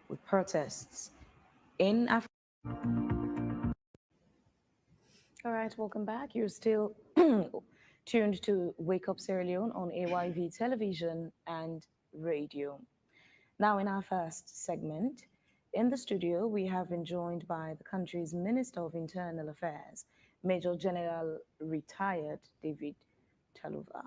with protests in Africa. All right, welcome back. You're still tuned to Wake Up Sierra Leone on AYV television and radio. Now, in our first segment, in the studio, we have been joined by the country's Minister of Internal Affairs, Major General retired David Taluva.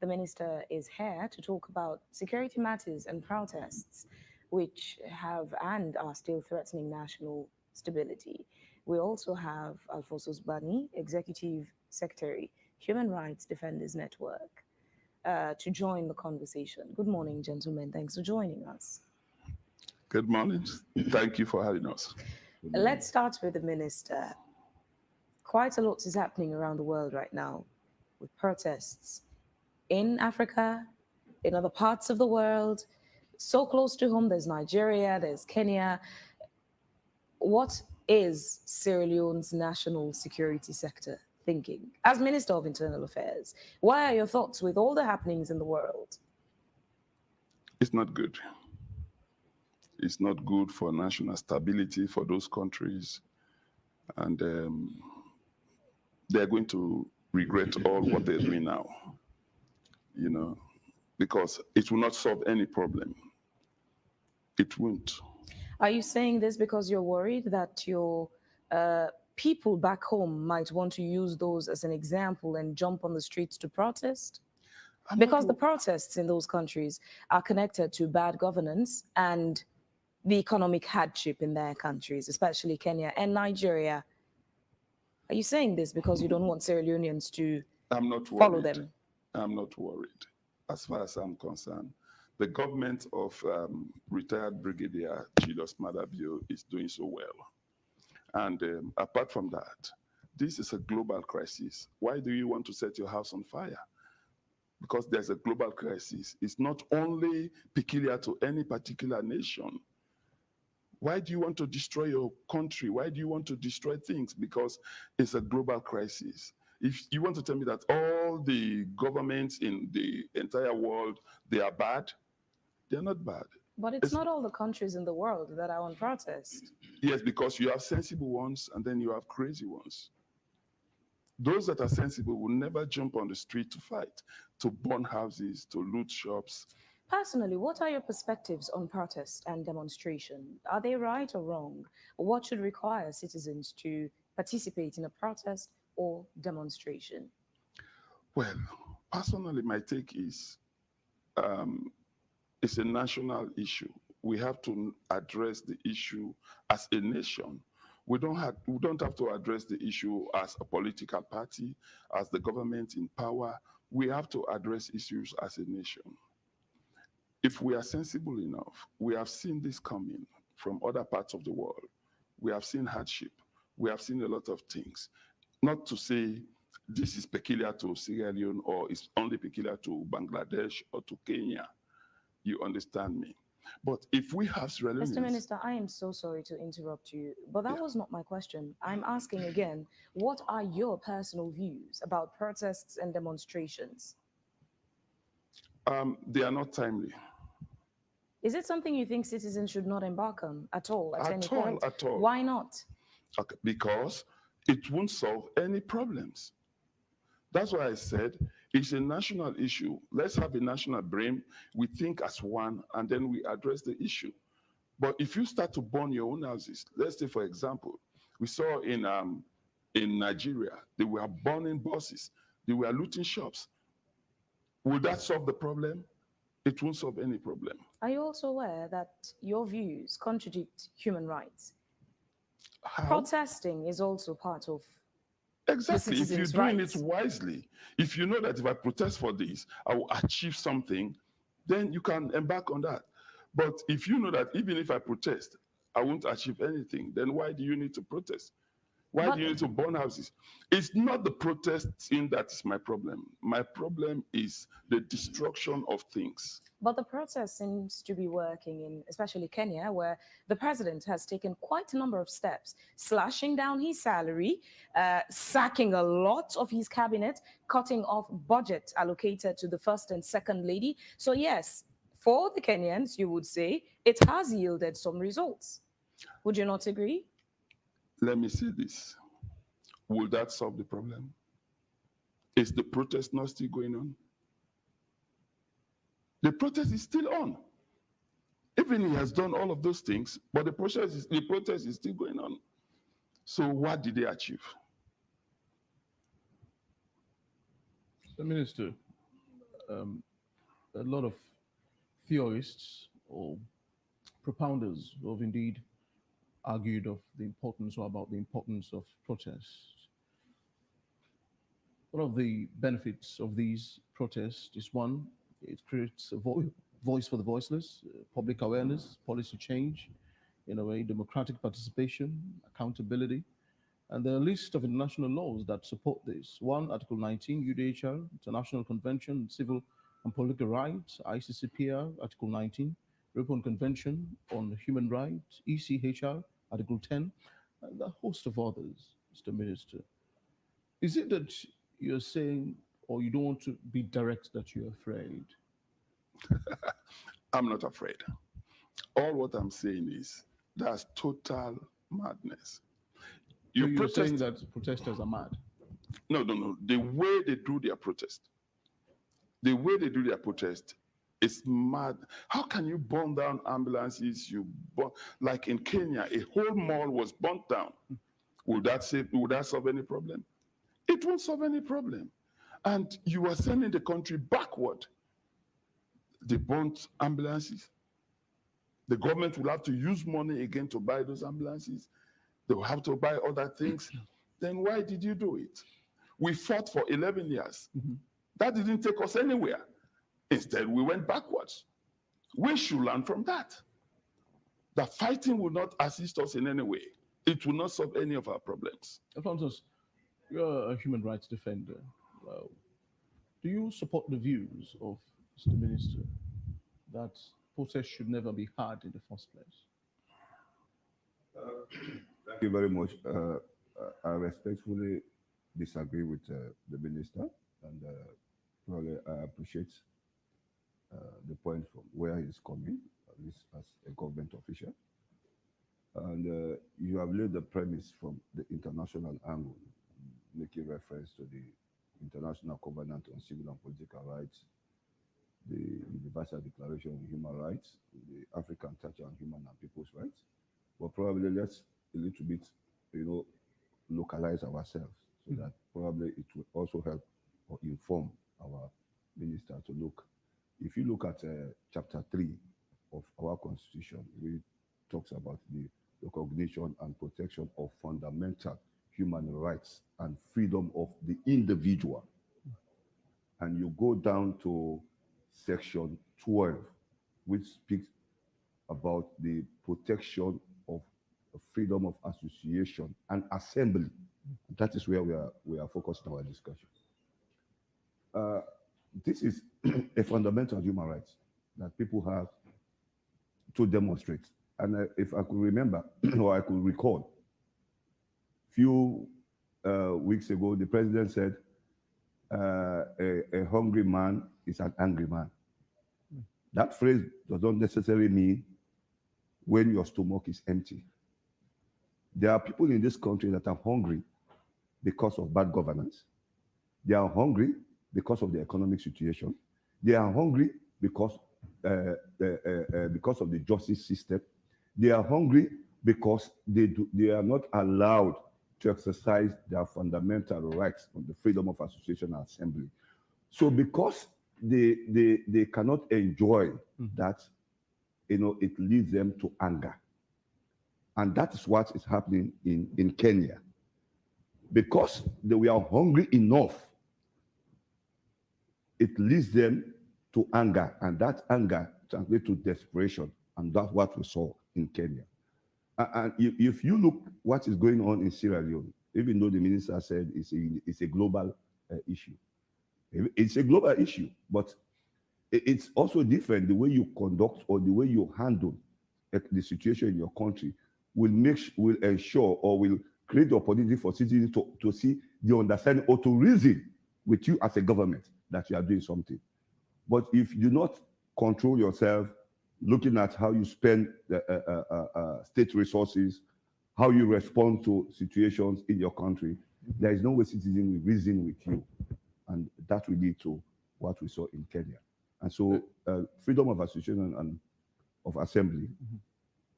The minister is here to talk about security matters and protests which have and are still threatening national stability. We also have Alfonso Bani, Executive Secretary, Human Rights Defenders Network, to join the conversation. Good morning, gentlemen. Thanks for joining us. Good morning. Thank you for having us. Let's start with the minister. Quite a lot is happening around the world right now with protests in Africa, in other parts of the world. So close to home, there's Nigeria, there's Kenya. What is Sierra Leone's national security sector thinking? As Minister of Internal Affairs, what are your thoughts with all the happenings in the world? It's not good. It's not good for national stability for those countries. And they're going to regret all what they're doing now, you know, because it will not solve any problem. It won't. Are you saying this because you're worried that your people back home might want to use those as an example and jump on the streets to protest? Because the protests in those countries are connected to bad governance and the economic hardship in their countries, especially Kenya and Nigeria. Are you saying this because you don't want Sierra Leoneans to follow them? I'm not worried. As far as I'm concerned, the government of retired Brigadier Julius Madabio is doing so well. And apart from that, this is a global crisis. Why do you want to set your house on fire? Because there's a global crisis. It's not only peculiar to any particular nation. Why do you want to destroy your country? Why do you want to destroy things? Because it's a global crisis. If you want to tell me that all the governments in the entire world, they are bad, they're not bad. But it's not all the countries in the world that are on protest. Yes, because you have sensible ones and then you have crazy ones. Those that are sensible will never jump on the street to fight, to burn houses, to loot shops. Personally, what are your perspectives on protest and demonstration? Are they right or wrong? What should require citizens to participate in a protest or demonstration? Well, personally, my take is it's a national issue. We have to address the issue as a nation. We don't have to address the issue as a political party, as the government in power. We have to address issues as a nation. If we are sensible enough, we have seen this coming from other parts of the world. We have seen hardship. We have seen a lot of things. Not to say this is peculiar to Sierra Leone or it's only peculiar to Bangladesh or to Kenya. You understand me? But if we have Sierra Leoneans... Mr. Minister, I am so sorry to interrupt you, but that was not my question. I'm asking again, what are your personal views about protests and demonstrations? They are not timely. Is it something you think citizens should not embark on at all, at any point? At all. Why not? Okay, because it won't solve any problems. That's why I said it's a national issue. Let's have a national brain. We think as one, and then we address the issue. But if you start to burn your own houses, let's say, for example, we saw in Nigeria, they were burning buses. They were looting shops. Will that solve the problem? It won't solve any problem. Are you also aware that your views contradict human rights? How? Protesting is also part of exactly. If you're doing it wisely, if you know that if I protest for this, I will achieve something, then you can embark on that. But if you know that even if I protest, I won't achieve anything, then why do you need to protest? Why do you need to burn houses? It's not the protesting that is my problem. My problem is the destruction of things. But the protest seems to be working in, especially Kenya, where the president has taken quite a number of steps, slashing down his salary, sacking a lot of his cabinet, cutting off budget allocated to the first and second lady. So yes, for the Kenyans, you would say it has yielded some results. Would you not agree? Let me say this. Will that solve the problem? Is the protest not still going on? The protest is still on. Even he has done all of those things, but the protest is still going on. So what did they achieve? The minister, a lot of theorists or propounders have indeed argued of the importance or about the importance of protests. One of the benefits of these protests is one, it creates a voice for the voiceless, public awareness, policy change, in a way, democratic participation, accountability. And there are a list of international laws that support this. One, Article 19, UDHR, International Convention on Civil and Political Rights, ICCPR, Article 19, European Convention on Human Rights, ECHR, Article 10, and a host of others, Mr. Minister. Is it that you're saying, or you don't want to be direct, that you're afraid? I'm not afraid. All what I'm saying is that's total madness. So you're saying that protesters are mad? No. The way they do their protest, is mad. How can you burn down ambulances? Like in Kenya, a whole mall was burnt down. Would that solve any problem? It won't solve any problem. And you are sending the country backward. They burnt ambulances. The government will have to use money again to buy those ambulances. They will have to buy other things. Then why did you do it? We fought for 11 years. That didn't take us anywhere. Instead, we went backwards. We should learn from that. That fighting will not assist us in any way. It will not solve any of our problems. Alphonsus, you're a human rights defender. Do you support the views of Mr. Minister that protests should never be hard in the first place? Thank you very much. I respectfully disagree with the minister, and probably I appreciate the point from where he's coming, at least as a government official. And you have laid the premise from the international angle, making reference to the International Covenant on Civil and Political Rights, the Universal Declaration on Human Rights, the African Charter on Human and People's Rights. But probably let's a little bit, localize ourselves so that probably it will also help or inform our minister to look. If you look at chapter 3 of our constitution, it talks about the recognition and protection of fundamental human rights and freedom of the individual. And you go down to section 12, which speaks about the protection of freedom of association and assembly. That is where we are focused on our discussion. This is a fundamental human right that people have to demonstrate. And if I could remember, or I could recall, few weeks ago, the president said, a hungry man is an angry man. That phrase does not necessarily mean when your stomach is empty. There are people in this country that are hungry because of bad governance. They are hungry because of the economic situation. They are hungry because of the justice system. They are hungry because they are not allowed to exercise their fundamental rights on the freedom of association and assembly. So because they cannot enjoy that, it leads them to anger. And that is what is happening in Kenya. Because they were hungry enough, it leads them to anger, and that anger translates to desperation, and that's what we saw in Kenya. And if you look what is going on in Sierra Leone, even though the minister said it's a global issue, it's a global issue, but it's also different. The way you conduct or the way you handle the situation in your country will ensure or will create the opportunity for citizens to see the understanding or to reason with you as a government that you are doing something. But if you do not control yourself, looking at how you spend the state resources, how you respond to situations in your country. There is no way citizen will reason with you. And that will lead to what we saw in Kenya. And so freedom of association and of assembly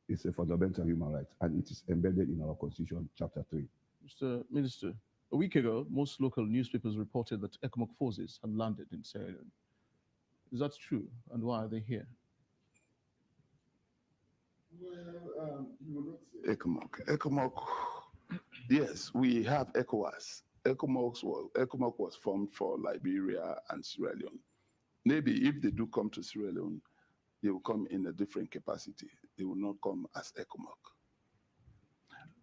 is a fundamental human right, and it is embedded in our Constitution, Chapter 3. Mr. Minister, a week ago, most local newspapers reported that ECOMOG forces had landed in Sierra Leone. Is that true? And why are they here? Well, you will not say ECOMOG. ECOMOG, yes, we have ECOWAS. ECOMOG was formed for Liberia and Sierra Leone. Maybe if they do come to Sierra Leone, they will come in a different capacity. They will not come as ECOMOG.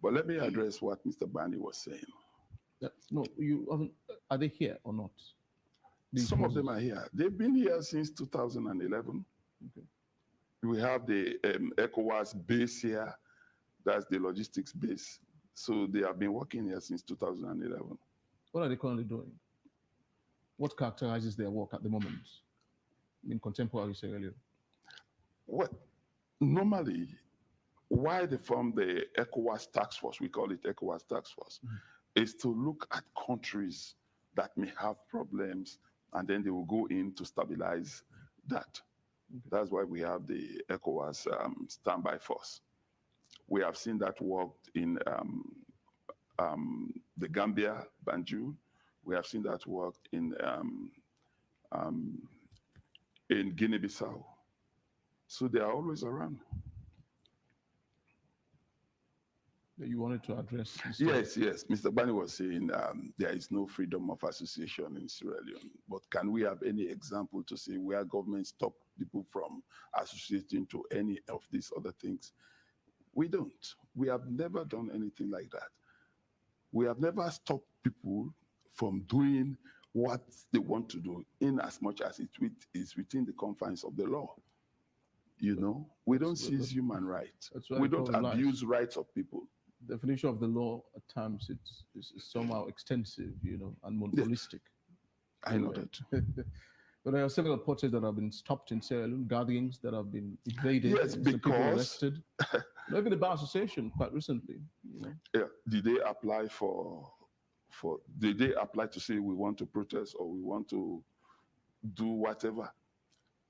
But let me address what Mr. Bani was saying. No, you haven't. Are they here or not? Some of them are here. They've been here since 2011. Okay. We have the ECOWAS base here. That's the logistics base. So they have been working here since 2011. What are they currently doing? What characterizes their work at the moment in contemporary Sierra Leone? What normally, why they form the ECOWAS task force, we call it ECOWAS task force, is to look at countries that may have problems, and then they will go in to stabilize that. Okay. That's why we have the ECOWAS standby force. We have seen that worked in the Gambia, Banjul. We have seen that worked in Guinea-Bissau. So they are always around. You wanted to address this? Yes. Mr. Bani was saying there is no freedom of association in Sierra Leone. But can we have any example to say where government stop people from associating to any of these other things? We don't. We have never done anything like that. We have never stopped people from doing what they want to do in as much as it is within the confines of the law. You know, we don't seize human rights. We don't abuse rights of people. The definition of the law at times it's somehow extensive, you know, and monopolistic. I know that. But there are several protests that have been stopped in Sierra Leone, gatherings that have been invaded, yes, people arrested. Even the Bar Association quite recently. You know. Yeah. Did they apply did they apply to say we want to protest or we want to do whatever?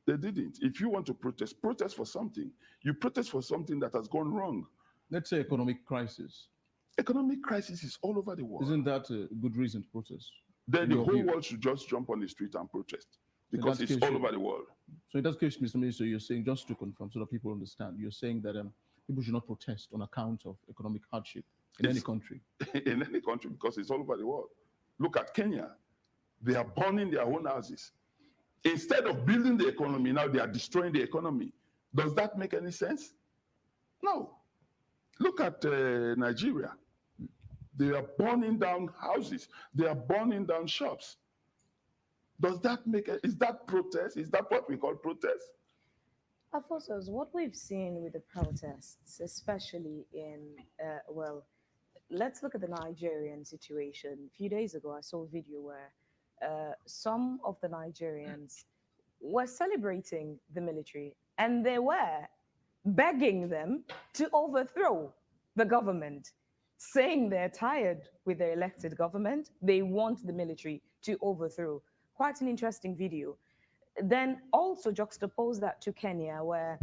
They didn't. If you want to protest for something. You protest for something that has gone wrong. Let's say economic crisis. Economic crisis is all over the world. Isn't that a good reason to protest? Then the whole world should just jump on the street and protest because it's all over the world. So in that case, Mr. Minister, you're saying, just to confirm so that people understand, you're saying that people should not protest on account of economic hardship in any country. In any country, because it's all over the world. Look at Kenya. They are burning their own houses. Instead of building the economy, now they are destroying the economy. Does that make any sense? No. Look at Nigeria. They are burning down houses. They are burning down shops. Does that is that protest? Is that what we call protest? Alphonsus, what we've seen with the protests, especially in, let's look at the Nigerian situation. A few days ago, I saw a video where some of the Nigerians were celebrating the military and they were begging them to overthrow the government, saying they're tired with their elected government. They want the military to overthrow. Quite an interesting video. Then also juxtapose that to Kenya, where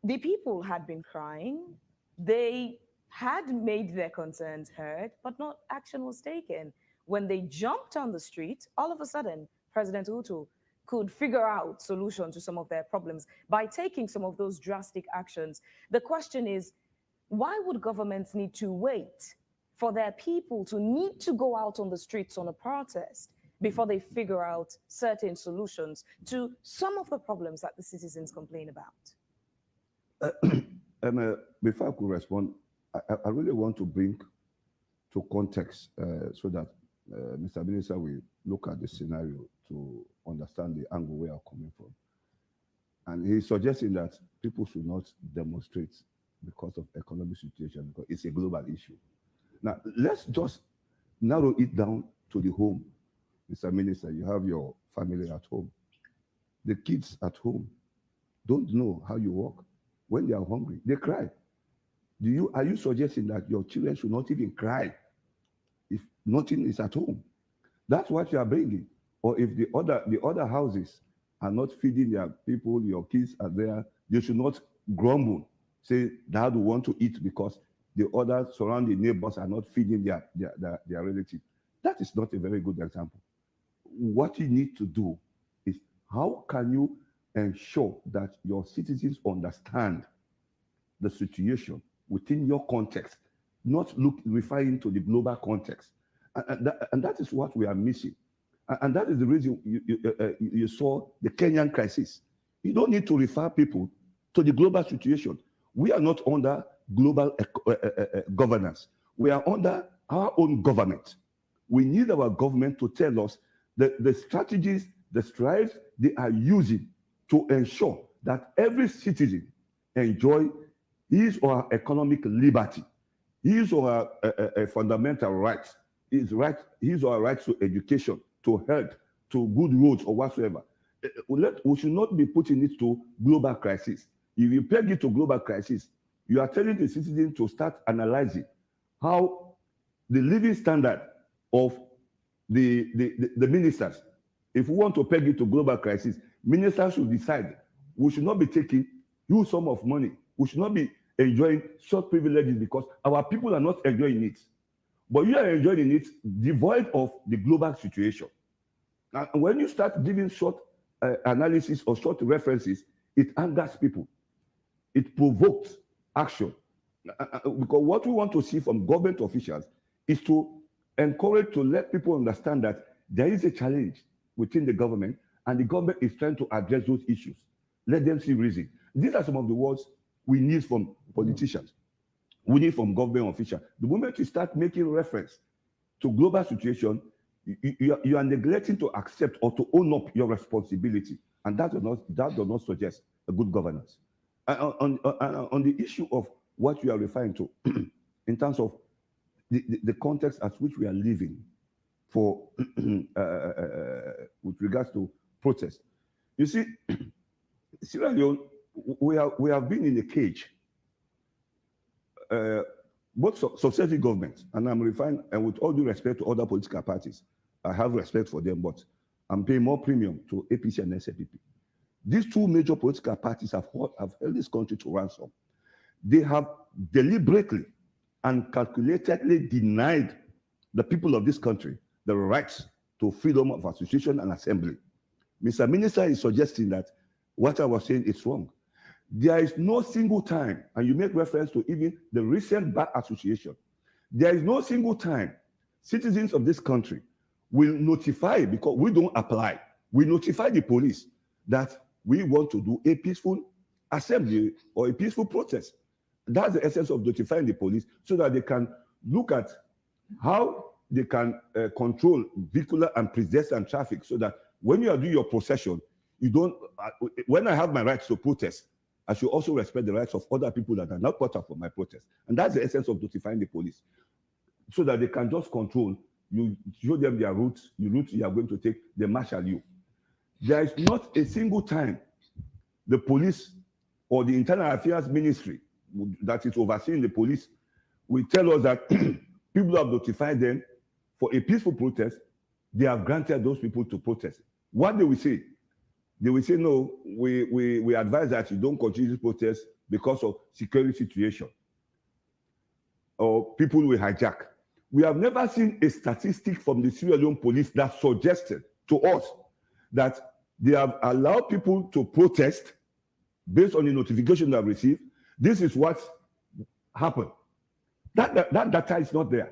the people had been crying. They had made their concerns heard, but no action was taken. When they jumped on the street, all of a sudden, President Ruto could figure out solutions to some of their problems by taking some of those drastic actions. The question is, why would governments need to wait for their people to need to go out on the streets on a protest before they figure out certain solutions to some of the problems that the citizens complain about? Before I could respond, I really want to bring to context so that Mr. Minister will look at the scenario to understand the angle we are coming from. And he's suggesting that people should not demonstrate because of economic situation, because it's a global issue. Now, let's just narrow it down to the home. Mr. Minister, you have your family at home. The kids at home don't know how you walk. When they are hungry, they cry. Are you suggesting that your children should not even cry if nothing is at home? That's what you are bringing. Or if the other houses are not feeding their people, your kids are there, you should not grumble. Say, Dad will want to eat because the other surrounding neighbors are not feeding their relatives. That is not a very good example. What you need to do is, how can you ensure that your citizens understand the situation within your context, not referring to the global context? And that is what we are missing. And that is the reason you saw the Kenyan crisis. You don't need to refer people to the global situation. We are not under global governance. We are under our own government. We need our government to tell us the strategies, the strides they are using to ensure that every citizen enjoy his or her economic liberty, his or her fundamental rights, his or her rights to education, to health, to good roads or whatsoever. We should not be putting it to global crisis. If you peg it to global crisis, you are telling the citizen to start analyzing how the living standard of the ministers, if we want to peg it to global crisis, ministers should decide. We should not be taking huge sum of money. We should not be enjoying short privileges because our people are not enjoying it. But you are enjoying it devoid of the global situation. And when you start giving short analysis or short references, it angers people. It provokes action. Because what we want to see from government officials is to encourage, to let people understand that there is a challenge within the government and the government is trying to address those issues. Let them see reason. These are some of the words we need from politicians. We need from government officials. The moment you start making reference to global situation, you are neglecting to accept or to own up your responsibility. And that does not suggest a good governance. On the issue of what you are referring to, in terms of the context at which we are living for with regards to protest. You see, Sierra Leone, we have been in a cage. Both successive governments, and I'm referring, and with all due respect to other political parties, I have respect for them, but I'm paying more premium to APC and SFPP. These two major political parties have held this country to ransom. They have deliberately and calculatedly denied the people of this country the rights to freedom of association and assembly. Mr. Minister is suggesting that what I was saying is wrong. There is no single time, and you make reference to even the recent bar association, there is no single time citizens of this country will notify, because we don't apply, we notify the police that we want to do a peaceful assembly or a peaceful protest. That's the essence of notifying the police, so that they can look at how they can control vehicular and pedestrian traffic, so that when you are doing your procession, you don't, when I have my rights to protest, I should also respect the rights of other people that are not part of my protest. And that's the essence of notifying the police, so that they can just control. You show them their routes, the route you are going to take, they marshal you. There is not a single time the police or the Internal Affairs Ministry that is overseeing the police will tell us that people have notified them for a peaceful protest, they have granted those people to protest. What they will say? They will say, no, we advise that you don't continue this protest because of security situation, or people will hijack. We have never seen a statistic from the Sierra Leone police that suggested to us that they have allowed people to protest based on the notification they have received. This is what happened. That data is not there.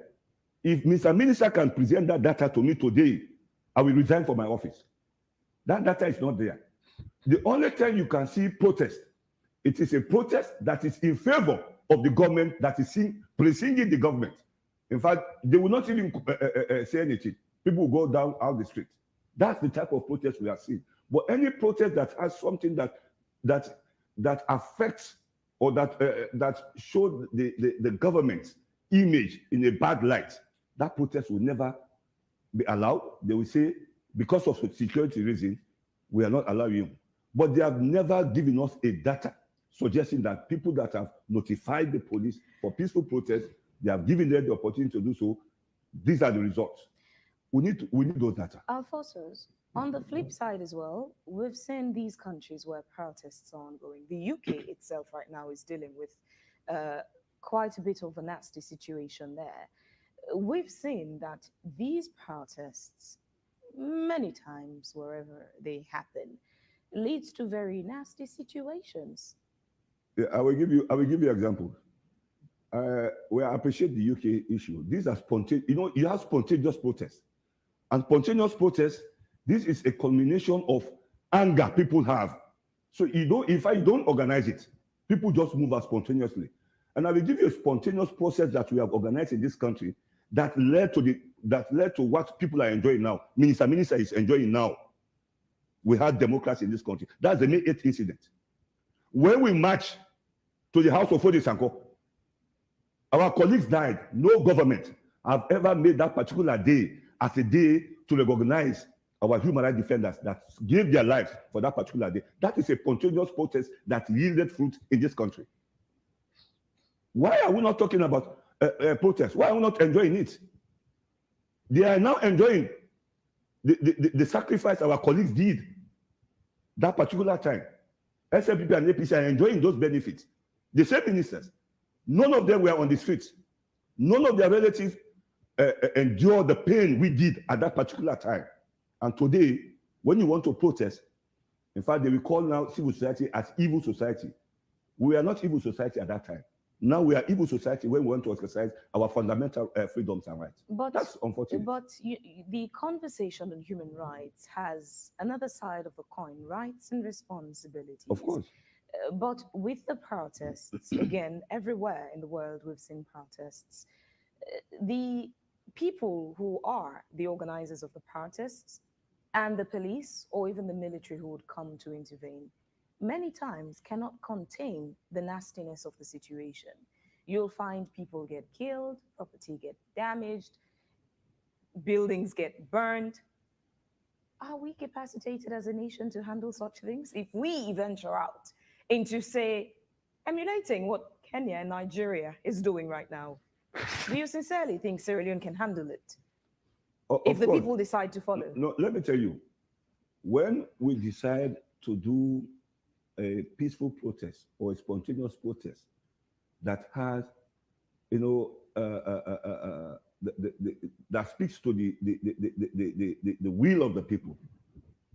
If Mr. Minister can present that data to me today, I will resign from my office. That data is not there. The only time you can see protest, it is a protest that is in favor of the government, that is preceding the government. In fact, they will not even say anything. People will go down out the street. That's the type of protest we are seeing. But any protest that has something that affects or that shows the government's image in a bad light, that protest will never be allowed. They will say, because of security reasons, we are not allowing you. but they have never given us a data suggesting that people that have notified the police for peaceful protest, they have given them the opportunity to do so. These are the results. We need those data. Alphonsus, on the flip side as well, we've seen these countries where protests are ongoing. The UK itself right now is dealing with quite a bit of a nasty situation there. We've seen that these protests, many times wherever they happen, leads to very nasty situations. Yeah, I will give you examples. Well, I appreciate the UK issue. These are spontaneous. You have spontaneous protests, and spontaneous protests. This is a culmination of anger people have. So if I don't organize it, people just move out spontaneously. And I will give you a spontaneous process that we have organized in this country that led to what people are enjoying now. Minister is enjoying now. We had democracy in this country. That's the May 8th incident. When we march to the house of Fode Sanko, our colleagues died. No government have ever made that particular day as a day to recognize our human rights defenders that gave their lives for that particular day. That is a spontaneous protest that yielded fruit in this country. Why are we not talking about protests? Why are we not enjoying it? They are now enjoying the sacrifice our colleagues did that particular time. SLPP and APC are enjoying those benefits. The same ministers, none of them were on the streets. None of their relatives endured the pain we did at that particular time. And today, when you want to protest, in fact, they will call now civil society as evil society. We are not evil society at that time. Now we are evil society when we want to exercise our fundamental freedoms and rights. But that's unfortunate. But the conversation on human rights has another side of the coin: rights and responsibilities. Of course. But with the protests, again, everywhere in the world we've seen protests. The people who are the organizers of the protests and the police or even the military who would come to intervene many times cannot contain the nastiness of the situation. You'll find people get killed, property get damaged, buildings get burned. Are we capacitated as a nation to handle such things? If we venture out into, say, emulating what Kenya and Nigeria is doing right now, do you sincerely think Sierra Leone can handle it? If the people decide to follow? No, let me tell you, when we decide to do a peaceful protest or a spontaneous protest that has, that speaks to the will of the people,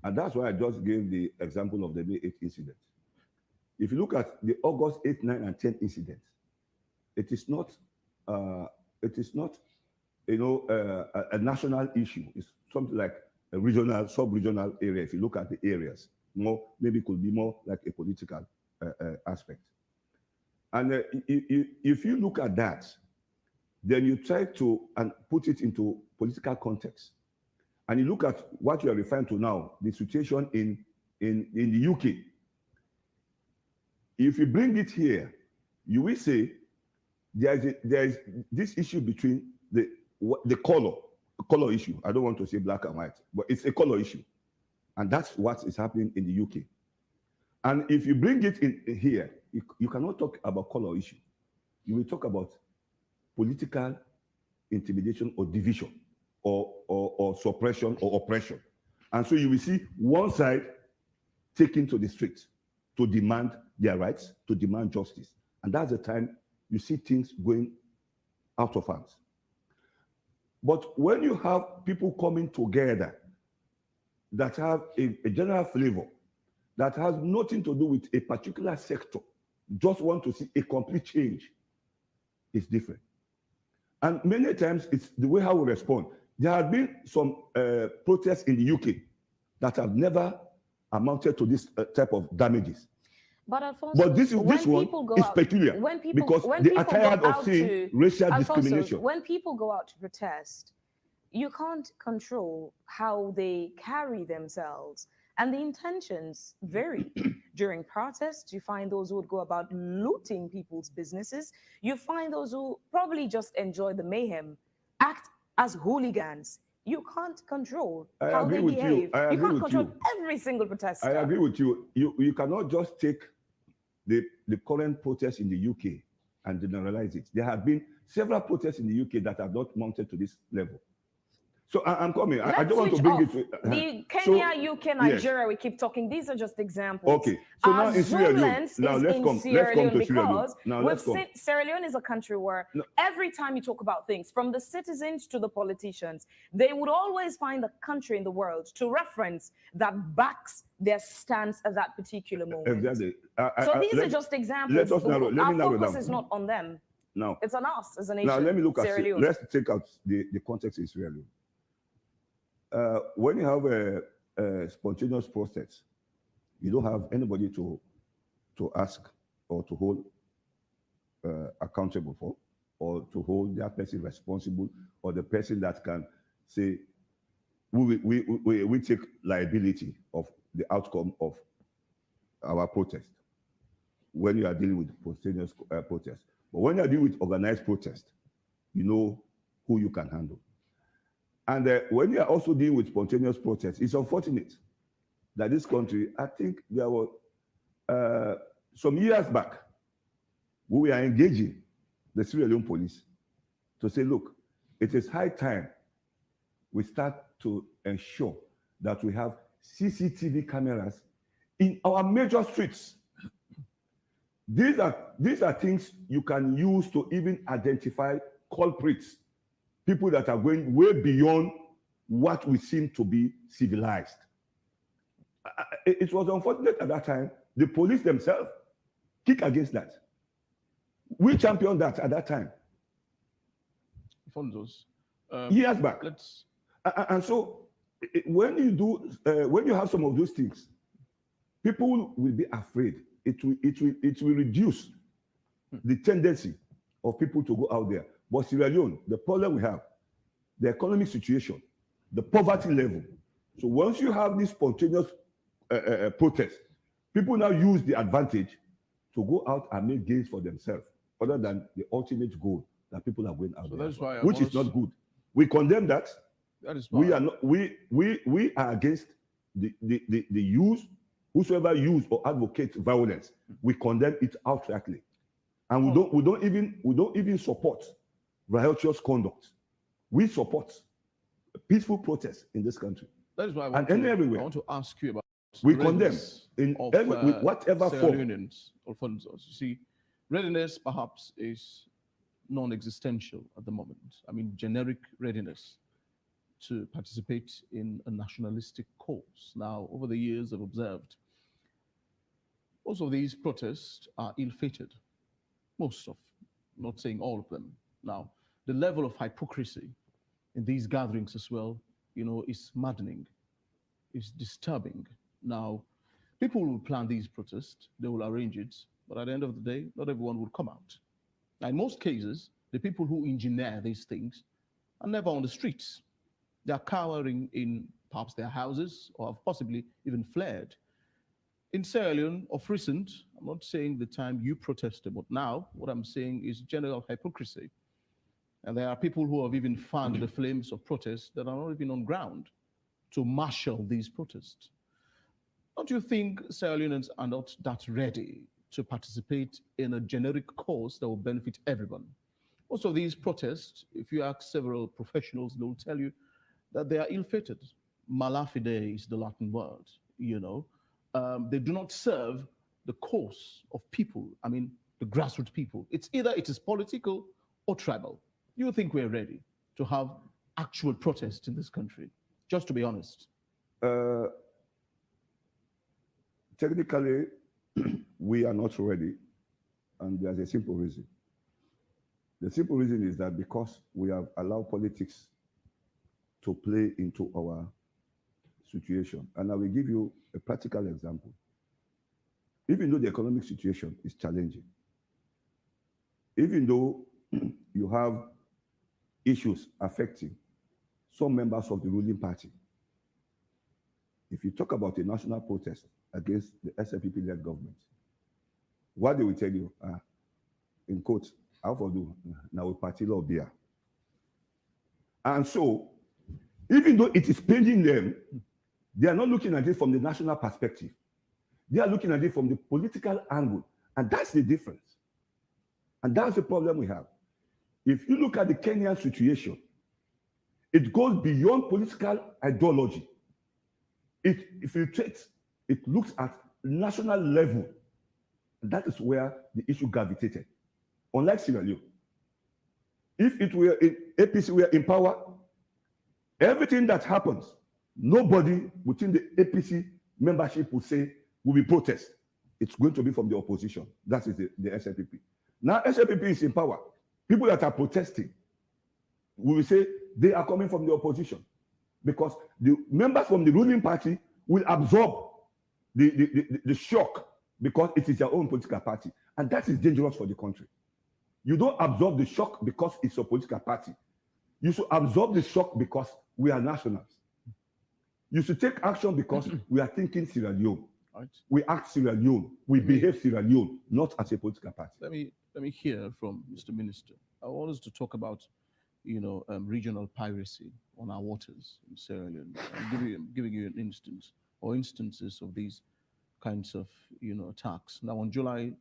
and that's why I just gave the example of the May 8th incident. If you look at the August 8, 9, and 10 incidents, it is not a national issue. It's something like a regional, sub-regional area. If you look at the areas, maybe it could be more like a political aspect. And if you look at that, then you try to put it into political context, and you look at what you are referring to now, the situation in the UK. If you bring it here, you will say there is this issue between the color issue. I don't want to say black and white, but it's a color issue. And that's what is happening in the UK. And if you bring it in here, you cannot talk about color issue. You will talk about political intimidation or division or suppression or oppression. And so you will see one side taken to the streets to demand their rights, to demand justice. And that's the time you see things going out of hands. But when you have people coming together that have a general flavor, that has nothing to do with a particular sector, just want to see a complete change, it's different. And many times it's the way how we respond. There have been some protests in the UK that have never amounted to this type of damages. But Alfonso, this one is peculiar because they are tired of seeing racial discrimination. When people go out to protest, you can't control how they carry themselves, and the intentions vary. During protests, you find those who would go about looting people's businesses. You find those who probably just enjoy the mayhem, act as hooligans, you can't control I how agree they with you. behave. I You agree can't with control you. every single protester. I agree with you. You cannot just take the current protests in the UK and generalize it. There have been several protests in the UK that have not mounted to this level. So I'm coming. I Let's don't want to switch bring off. it to The so, Kenya, UK, Nigeria, we keep talking. These are just examples. Okay. So Our now in Sierra zoom Leone. lens Now is let's in come Sierra Leone to Sierra Leone. because Now we've let's come. seen Sierra Leone is a country where every time you talk about things, from the citizens to the politicians, they would always find a country in the world to reference that backs their stance at that particular moment. Exactly. So these are just examples. Let me narrow focus down. is not on them. Now, it's on us as a nation. now let me look Sierra at Leone. let's take out the context in Sierra Leone. When you have a spontaneous process, you don't have anybody to ask or to hold accountable for, or to hold that person responsible, or the person that can say, we take liability of the outcome of our protest when you are dealing with spontaneous protest. But when you are dealing with organized protest, you know who you can handle. And when you are also dealing with spontaneous protest, it's unfortunate that this country, I think there were some years back, we were engaging the Sierra Leone police to say, look, it is high time we start to ensure that we have CCTV cameras in our major streets. These are things you can use to even identify culprits, people that are going way beyond what we seem to be civilized. It was unfortunate at that time. The police themselves kick against that. We championed that at that time. Years back. And so when you have some of those things, people will be afraid. It will reduce the tendency of people to go out there. But Sierra Leone, the problem we have, the economic situation, the poverty level. So once you have this spontaneous protest, people now use the advantage to go out and make gains for themselves, other than the ultimate goal that people are going out there, which is not good. We condemn that. That is why we are not. We are against the use, whosoever use or advocate violence. We condemn it outrightly, and we don't even support riotous conduct. We support peaceful protests in this country. That is why I want to ask you about. We condemn in whatever form. You see, readiness perhaps is non-existential at the moment. I mean, generic readiness to participate in a nationalistic cause. Now, over the years, I've observed most of these protests are ill-fated. Most of, not saying all of them. Now, the level of hypocrisy in these gatherings as well, is maddening, is disturbing. Now, people will plan these protests, they will arrange it, but at the end of the day, not everyone will come out. Now, in most cases, the people who engineer these things are never on the streets. They are cowering in perhaps their houses, or have possibly even fled. In Sierra Leone, of recent, I'm not saying the time you protested, but now what I'm saying is general hypocrisy. And there are people who have even fanned the flames of protests that are not even on ground to marshal these protests. Don't you think Sierra Leoneans are not that ready to participate in a generic cause that will benefit everyone? Most of these protests, if you ask several professionals, they'll tell you that they are ill-fated. Malafide is the Latin word, They do not serve the cause of people, I mean, the grassroots people. It's either it is political or tribal. You think we're ready to have actual protests in this country? Just to be honest. Technically, we are not ready, and there's a simple reason. The simple reason is that because we have allowed politics to play into our situation. And I will give you a practical example. Even though the economic situation is challenging, even though you have issues affecting some members of the ruling party, if you talk about a national protest against the SFPP-led government, what they will tell you, in quotes, how for do now we party law beer. And so Even though it is paining them, they are not looking at it from the national perspective. They are looking at it from the political angle. And that's the difference. And that's the problem we have. If you look at the Kenyan situation, it goes beyond political ideology. It infiltrates, it looks at national level. And that is where the issue gravitated. Unlike Sierra Leone, if it were in APC were in power, everything that happens, nobody within the APC membership would say will be protest. It's going to be from the opposition. That is the SLPP. Now SLPP is in power. People that are protesting, we will say they are coming from the opposition because the members from the ruling party will absorb the shock because it is their own political party. And that is dangerous for the country. You don't absorb the shock because it's a political party. You should absorb the shock because we are nationals. You should take action because we are thinking Sierra Leone. Right. We act Sierra Leone. We behave Sierra Leone, not as a political party. Let me hear from Mr. Minister. I want us to talk about, regional piracy on our waters in Sierra Leone. I'm giving you an instance or instances of these kinds of, attacks. Now, on July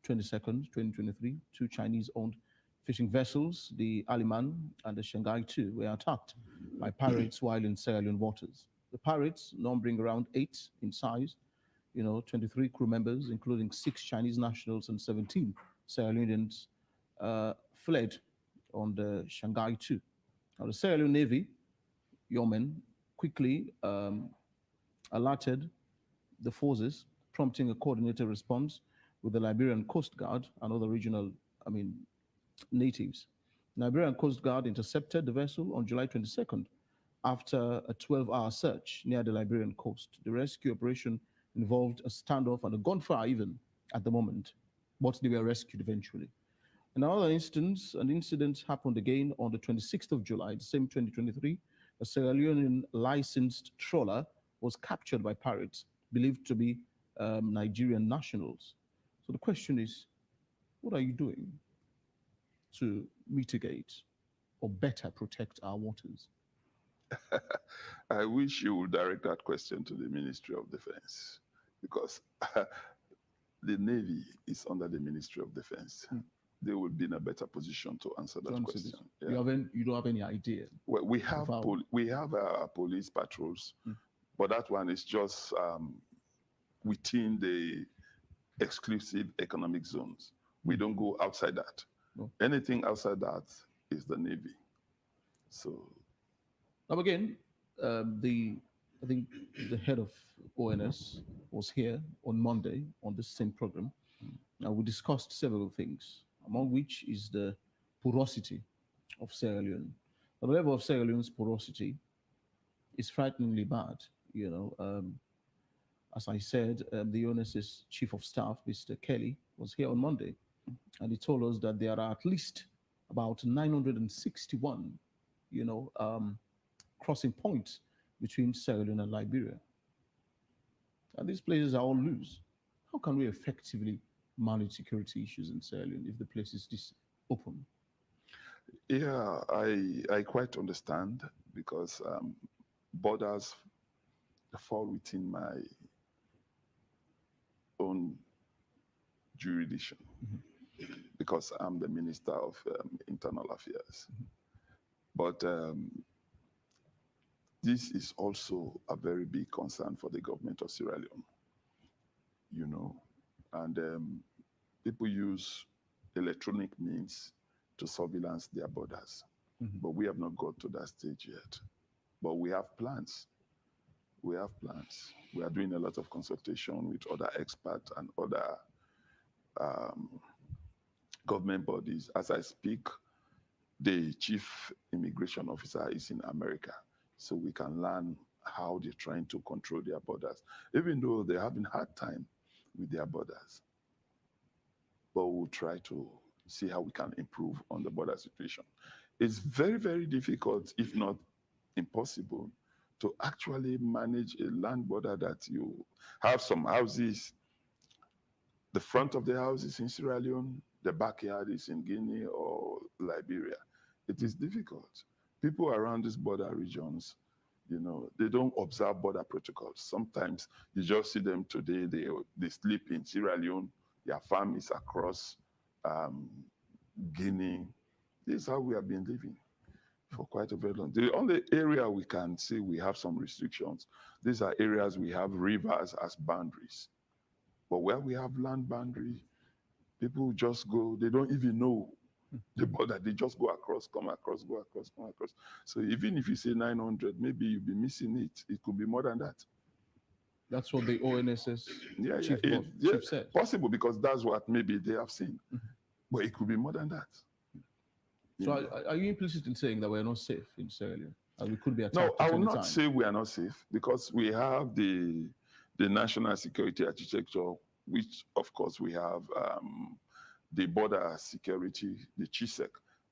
22nd, 2023, two Chinese-owned fishing vessels, the Aliman and the Shanghai 2, were attacked by pirates while in Sierra Leone waters. The pirates, numbering around 8 in size, 23 crew members, including 6 Chinese nationals and 17 Sierra Leoneans, fled on the Shanghai 2. Now, the Sierra Leone Navy, yeomen, quickly alerted the forces, prompting a coordinated response with the Liberian Coast Guard and other regional, natives. Liberian Coast Guard intercepted the vessel on July 22nd after a 12-hour search near the Liberian coast. The rescue operation involved a standoff and a gunfire even at the moment, but they were rescued eventually. Another instance, an incident happened again on the 26th of July, the same 2023. A Sierra Leonean licensed trawler was captured by pirates, believed to be Nigerian nationals. So the question is, what are you doing to mitigate or better protect our waters? I wish you would direct that question to the Ministry of Defense because the Navy is under the Ministry of Defense. They will be in a better position to answer that question. Yeah. You don't have any idea? Well, we have police patrols, but that one is just within the exclusive economic zones. We don't go outside that. No. Anything outside that is the Navy. So now again, I think the head of ONS was here on Monday on this same program. Now we discussed several things, among which is the porosity of Sierra Leone. The level of Sierra Leone's porosity is frighteningly bad. As I said, the ONS's chief of staff, Mr. Kelly, was here on Monday, and he told us that there are at least about 961, crossing points between Sierra Leone and Liberia. And these places are all loose. How can we effectively manage security issues in Sierra Leone if the place is this open? yeah, I quite understand because borders fall within my own jurisdiction because I'm the Minister of Internal Affairs. But this is also a very big concern for the government of Sierra Leone, and people use electronic means to surveillance their borders. But we have not got to that stage yet. But we have plans. We have plans. We are doing a lot of consultation with other experts and other government bodies. As I speak, the chief immigration officer is in America, so we can learn how they're trying to control their borders, even though they're having a hard time with their borders. But we'll try to see how we can improve on the border situation. It's very, very difficult, if not impossible, to actually manage a land border that you have some houses, the front of the house is in Sierra Leone, the backyard is in Guinea or Liberia. It is difficult. People around these border regions They don't observe border protocols. Sometimes you just see them today, they sleep in Sierra Leone, their farm is across um, Guinea. This is how we have been living for quite a very long. The only area we can say we have some restrictions, these are areas we have rivers as boundaries. But where we have land boundary, people just go, they don't even know the border. They just go across, come across, go across, come across. So even if you say 900, maybe you'll be missing it. It could be more than that. That's what the ONSS Yeah, chief, yeah, chief said. possible, because that's what maybe they have seen. But it could be more than that. So are you implicit in saying that we're not safe in Sierra Leone? And we could be attacked No, I at will any not time? say we are not safe, because we have the national security architecture, which of course we have the border security, the CHISEC,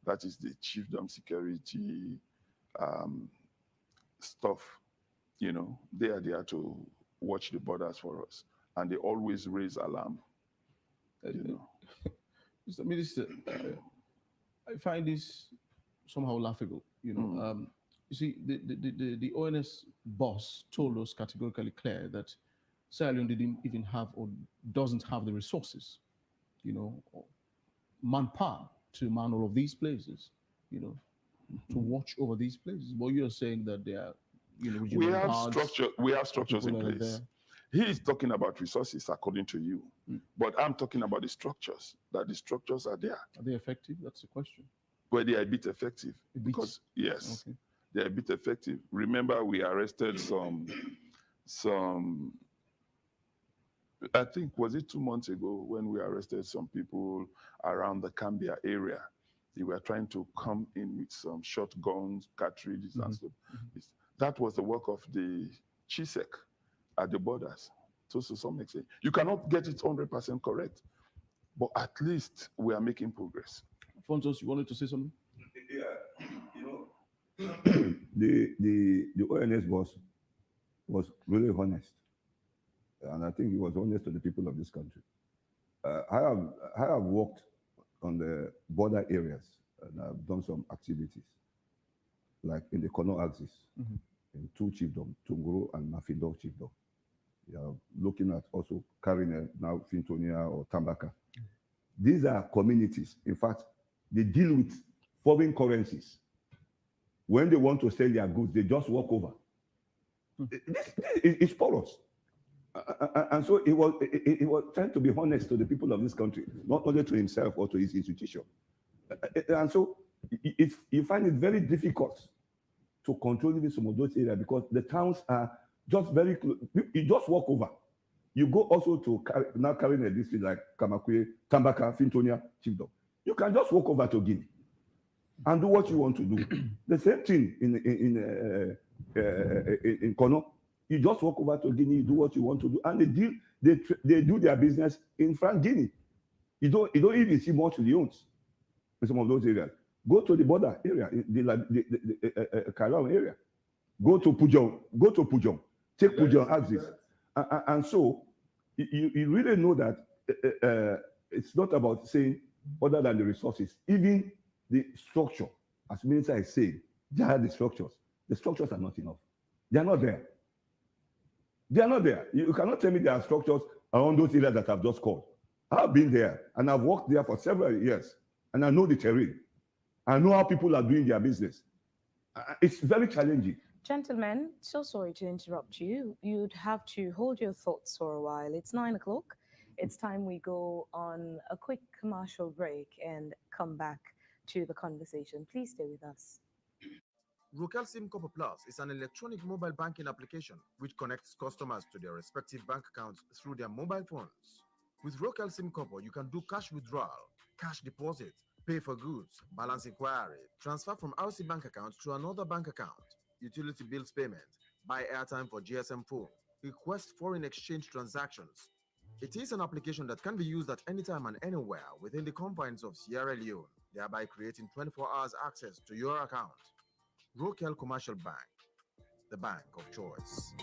that is the chiefdom security stuff. They are there to watch the borders for us, and they always raise alarm. Mr. Minister, I find this somehow laughable. You see, the ONS boss told us categorically clear that Sierra Leone didn't even have or doesn't have the resources, or manpower to man all of these places, to watch over these places. But you're saying that they are, We have structure. We have structures in people that are place. there. He is talking about resources, according to you, but I'm talking about the structures. That the structures are there. Are they effective? That's the question. Well, they are a bit effective A bit? because yes, Okay. they are a bit effective. Remember, we arrested some. I think, was it 2 months ago when we arrested some people around the Cambia area? They were trying to come in with some shotguns, cartridges, and stuff. That was the work of the CHISEC at the borders. So to some extent, you cannot get it 100% correct, but at least we are making progress. Fonsos, you wanted to say something? Yeah, the ONS boss was really honest, and I think he was honest to the people of this country. I have worked on the border areas, and I've done some activities, like in the Kono axis, in two chiefdom, Tunguru and Mafindo chiefdom. We are looking at also Karine, now Fintonia or Tambaka. These are communities. In fact, they deal with foreign currencies. When they want to sell their goods, they just walk over. It's porous. And so he was trying to be honest to the people of this country, not only to himself or to his institution. And so you find it very difficult to control even some of those areas because the towns are just very close. You just walk over. You go also to now carrying a district like Kamakwe, Tambaka, Fintonia, Chiefdom. You can just walk over to Guinea and do what you want to do. The same thing in Kono. You just walk over to Guinea, do what you want to do, and they do their business in France, Guinea. You don't even see much Leones in some of those areas. Go to the border area, the Kalao area. Go to Pujong. Take Pujong axis. And so you really know that it's not about saying other than the resources, even the structure, as Minister is saying, they are the structures. The structures are not enough. They are not there. They are not there. You cannot tell me there are structures around those areas that I've just called. I've been there and I've worked there for several years and I know the terrain. I know how people are doing their business. It's very challenging. Gentlemen, so sorry to interrupt you. You'd have to hold your thoughts for a while. It's 9 o'clock. It's time we go on a quick commercial break and come back to the conversation. Please stay with us. Rokel SIM Copper Plus is an electronic mobile banking application which connects customers to their respective bank accounts through their mobile phones. With Rokel SIM Copper, you can do cash withdrawal, cash deposit, pay for goods, balance inquiry, transfer from RC bank account to another bank account, utility bills payment, buy airtime for GSM phone, request foreign exchange transactions. It is an application that can be used at any time and anywhere within the confines of Sierra Leone, thereby creating 24 hours access to your account. Rokel Commercial Bank, the bank of choice.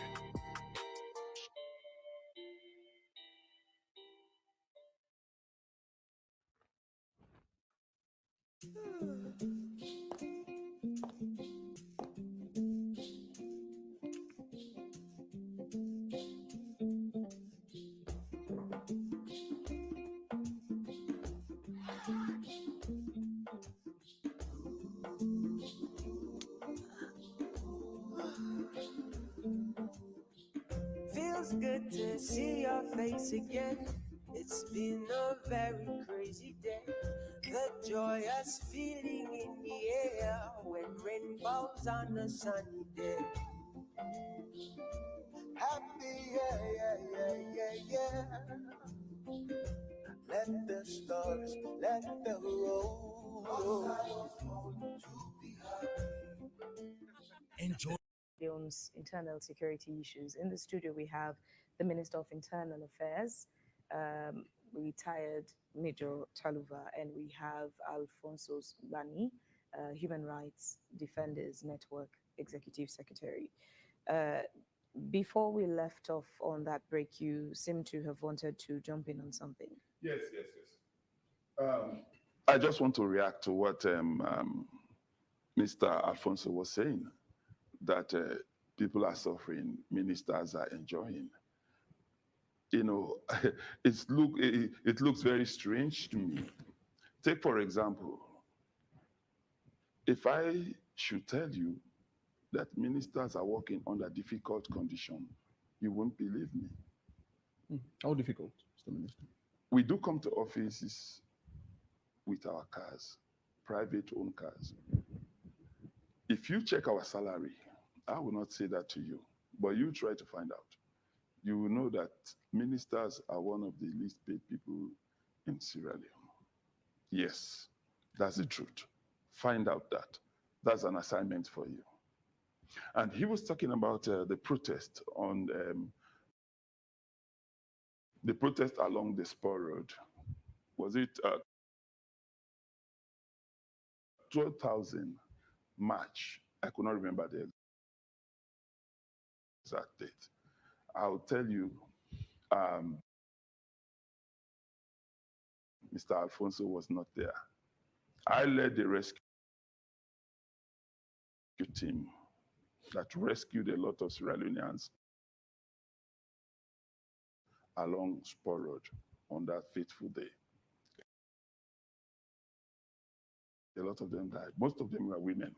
feels good to see your face again. It's been a very crazy day. The joyous feeling in the air when rain falls on a sunny day. Happy, yeah. Let the stars, let them roll. Enjoy. Leone's internal security issues. In the studio, we have the Minister of Internal Affairs, retired Major Taluva, and we have Alfonso Bani, Human Rights Defenders Network Executive Secretary. Uh, Before we left off on that break, you seem to have wanted to jump in on something. Yes. I just want to react to what Mr. Alfonso was saying, that people are suffering, ministers are enjoying. You know, it looks very strange to me. Take, for example, if I should tell you that ministers are working under difficult conditions, you won't believe me. How difficult, Mr. Minister? We do come to offices with our cars, private owned cars. If you check our salary, I will not say that to you, but you try to find out. You will know that ministers are one of the least paid people in Sierra Leone. Yes, that's the truth. Find out that. That's an assignment for you. And he was talking about the protest on the protest along the Spur Road. Was it 12,000 March? I could not remember the exact date. I'll tell you, Mr. Alfonso was not there. I led the rescue team that rescued a lot of Sierra Leoneans along Spur Road on that fateful day. A lot of them died. Most of them were women.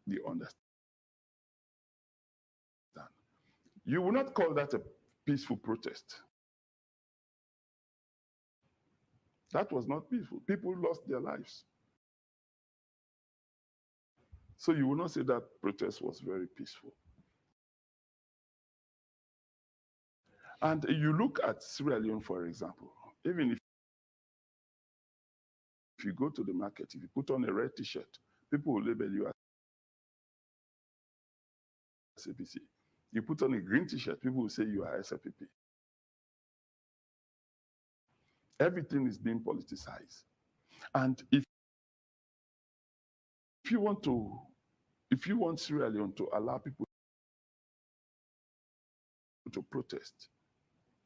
You understand? You will not call that a peaceful protest. That was not peaceful. People lost their lives. So you will not say that protest was very peaceful. And you look at Sierra Leone, for example, even if you go to the market, if you put on a red t-shirt, people will label you as APC. You put on a green t-shirt, people will say you are SLPP. Everything is being politicized. And if you want Sierra Leone to allow people to protest,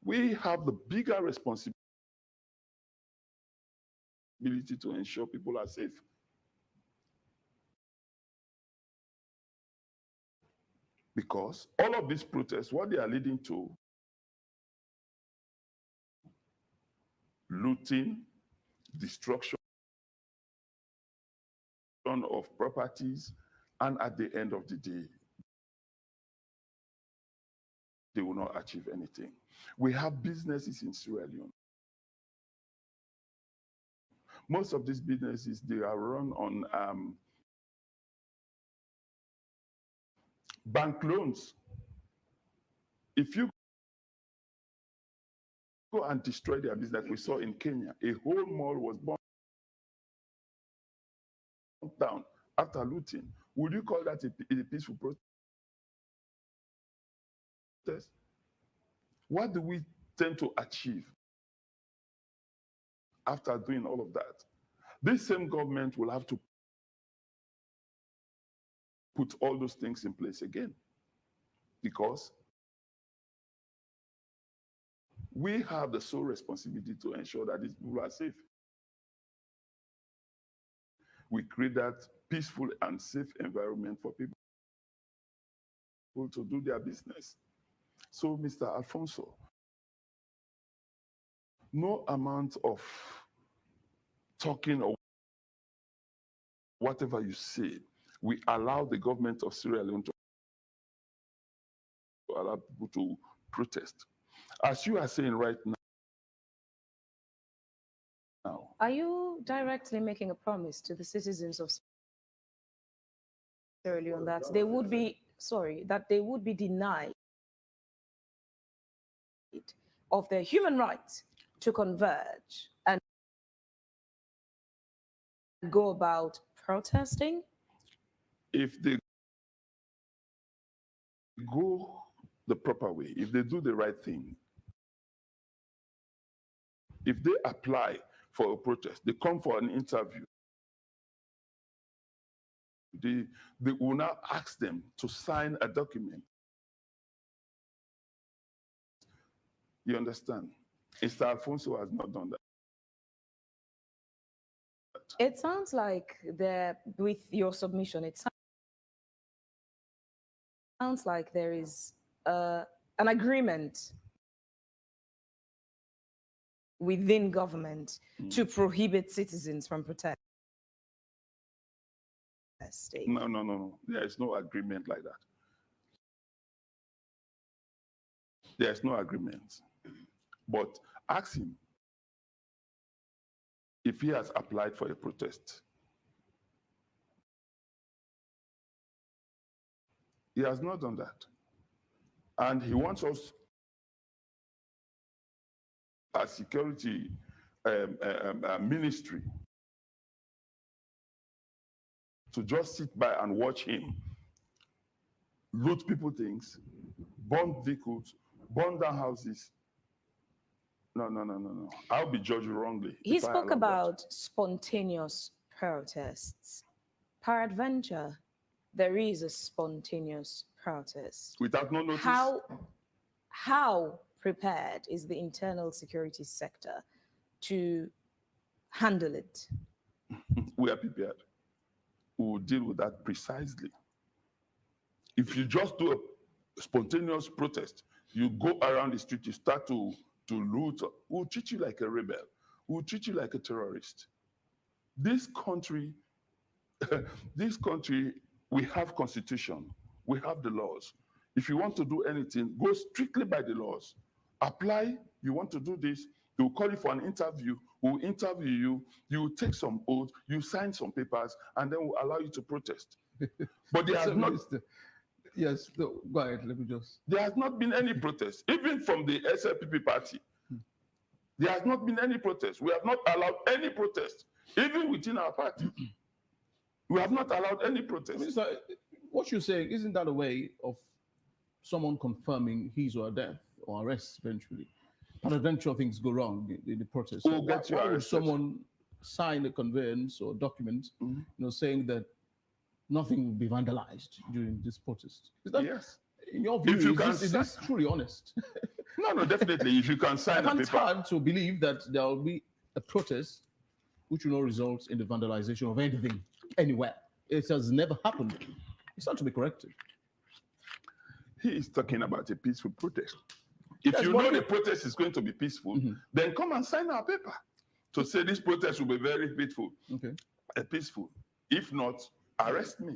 we have the bigger responsibility to ensure people are safe. Because all of these protests, what they are leading to, looting, destruction of properties, and at the end of the day, they will not achieve anything. We have businesses in Sierra Leone. Most of these businesses, they are run on bank loans. If you go and destroy their business, like we saw in Kenya, a whole mall was burned down after looting. Would you call that a peaceful protest? What do we tend to achieve after doing all of that? This same government will have to put all those things in place again, because we have the sole responsibility to ensure that these people are safe. We create that peaceful and safe environment for people to do their business. So, Mr. Alfonso, no amount of talking or whatever you say, we allow the government of Sierra Leone to allow people to protest. As you are saying right now, Are you directly making a promise to the citizens of Sierra Leone that they would be, that they would be denied of their human right to converge and go about protesting? if they go the proper way, if they do the right thing, if they apply for a protest, they come for an interview, they will now ask them to sign a document. You understand? Mr. Alfonso has not done that. It sounds like with your submission, it sounds like there is an agreement within government to prohibit citizens from protesting. No. There is no agreement like that. There's no agreement. But ask him if he has applied for a protest. He has not done that. And he wants us as security ministry to just sit by and watch him loot people things, burn vehicles, burn down houses. No. I'll be judged wrongly. He spoke about spontaneous protests. Peradventure, there is a spontaneous protest. Without no notice? How prepared is the internal security sector to handle it? We are prepared. We will deal with that precisely. If you just do a spontaneous protest, you go around the street, you start to loot, we'll treat you like a rebel. We'll treat you like a terrorist. This country, we have constitution, we have the laws. If you want to do anything, go strictly by the laws. Apply, you want to do this, they'll call you for an interview, we'll interview you, you will take some oath, you sign some papers, and then we'll allow you to protest. But there has not... Yes, no, go ahead, let me just... There has not been any protest, even from the SLPP party. There has not been any protest. We have not allowed any protest, even within our party. We have not allowed any protest. Minister, what you're saying, isn't that a way of someone confirming his or her death or arrest eventually? But eventually things go wrong in the protest. Who gets you why would arrested? someone sign a conveyance or document, saying that nothing will be vandalized during this protest? Is that, yes. In your view, is this truly honest? No, definitely. If you can sign a paper. It's hard to believe that there will be a protest which will not result in the vandalization of anything anywhere. It has never happened. It's not to be corrected. He is talking about a peaceful protest. If Yes, you know the protest is going to be peaceful, then come and sign our paper to say this protest will be very peaceful. Okay. Peaceful. If not, arrest me.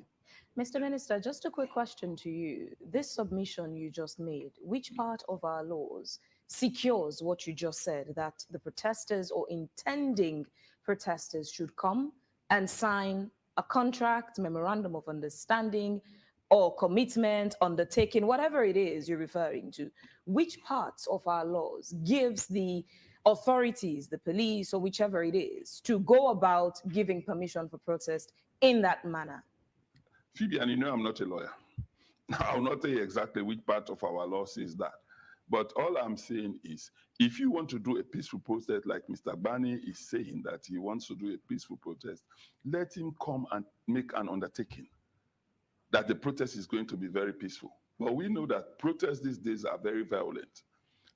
Mr. Minister, just a quick question to you. This submission you just made, which part of our laws secures what you just said, that the protesters or intending protesters should come and sign a contract, memorandum of understanding, or commitment, undertaking, whatever it is you're referring to? Which parts of our laws gives the authorities, the police, or whichever it is, to go about giving permission for protest in that manner? Phoebe, and you know I'm not a lawyer. I'll not tell you exactly which part of our law says that. But all I'm saying is, if you want to do a peaceful protest, like Mr. Bani is saying that he wants to do a peaceful protest, let him come and make an undertaking that the protest is going to be very peaceful. But we know that protests these days are very violent.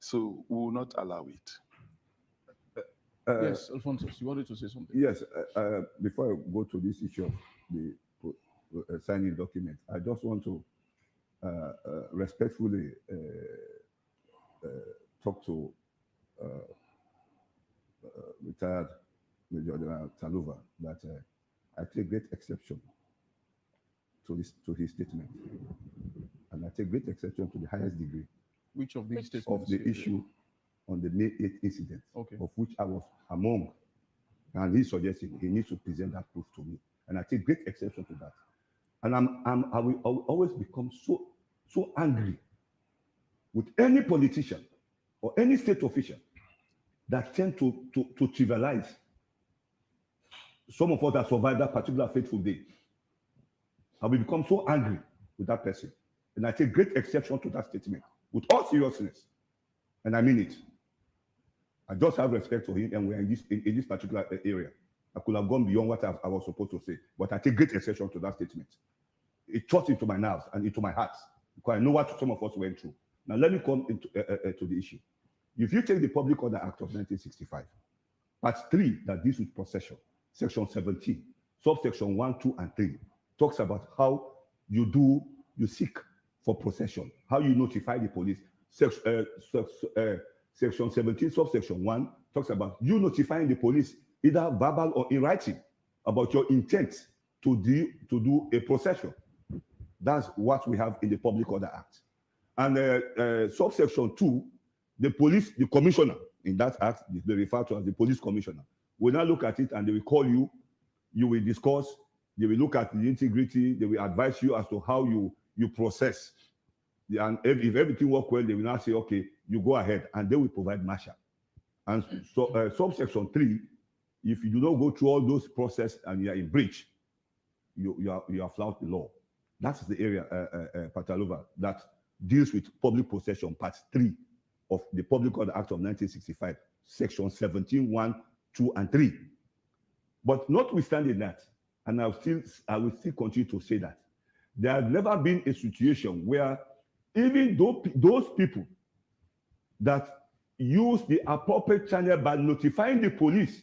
So we will not allow it. Yes, Alfonso, you wanted to say something? Yes, before I go to this issue of the signing document, I just want to respectfully talk to retired Major General Taluva that I take great exception to his statement, and I take great exception to the highest degree Which of these Which- statements? of the is it? issue on the May 8th incident, Okay. of which I was among. And he suggested he needs to present that proof to me. And I take great exception to that. And I will always become so angry with any politician or any state official that tend to trivialize some of us that survived that particular fateful day. I will become so angry with that person. And I take great exception to that statement with all seriousness. And I mean it. I just have respect for him, and we're in this particular area. I could have gone beyond what I was supposed to say, but I take great exception to that statement. It touched into my nerves and into my heart, because I know what some of us went through. Now, let me come into to the issue. If you take the Public Order Act of 1965, Part 3 that deals with possession, Section 17, subsection 1, 2, and 3, talks about how you seek for possession, how you notify the police. Section 17, subsection 1 talks about you notifying the police, either verbal or in writing, about your intent to do a possession. That's what we have in the Public Order Act. And subsection 2, the commissioner in that act, they refer to as the police commissioner, will now look at it and they will call you, you will discuss, they will look at the integrity, they will advise you as to how you process. And if everything works well, they will now say, okay, you go ahead, and they will provide marshal. And so subsection 3, if you do not go through all those process and you are in breach, you are flouted the law. That's the area, Patalova, that deals with public possession, part 3 of the Public Order Act of 1965, section 17, 1, 2, and 3. But notwithstanding that, and I will still continue to say that, there has never been a situation where even those people that use the appropriate channel by notifying the police,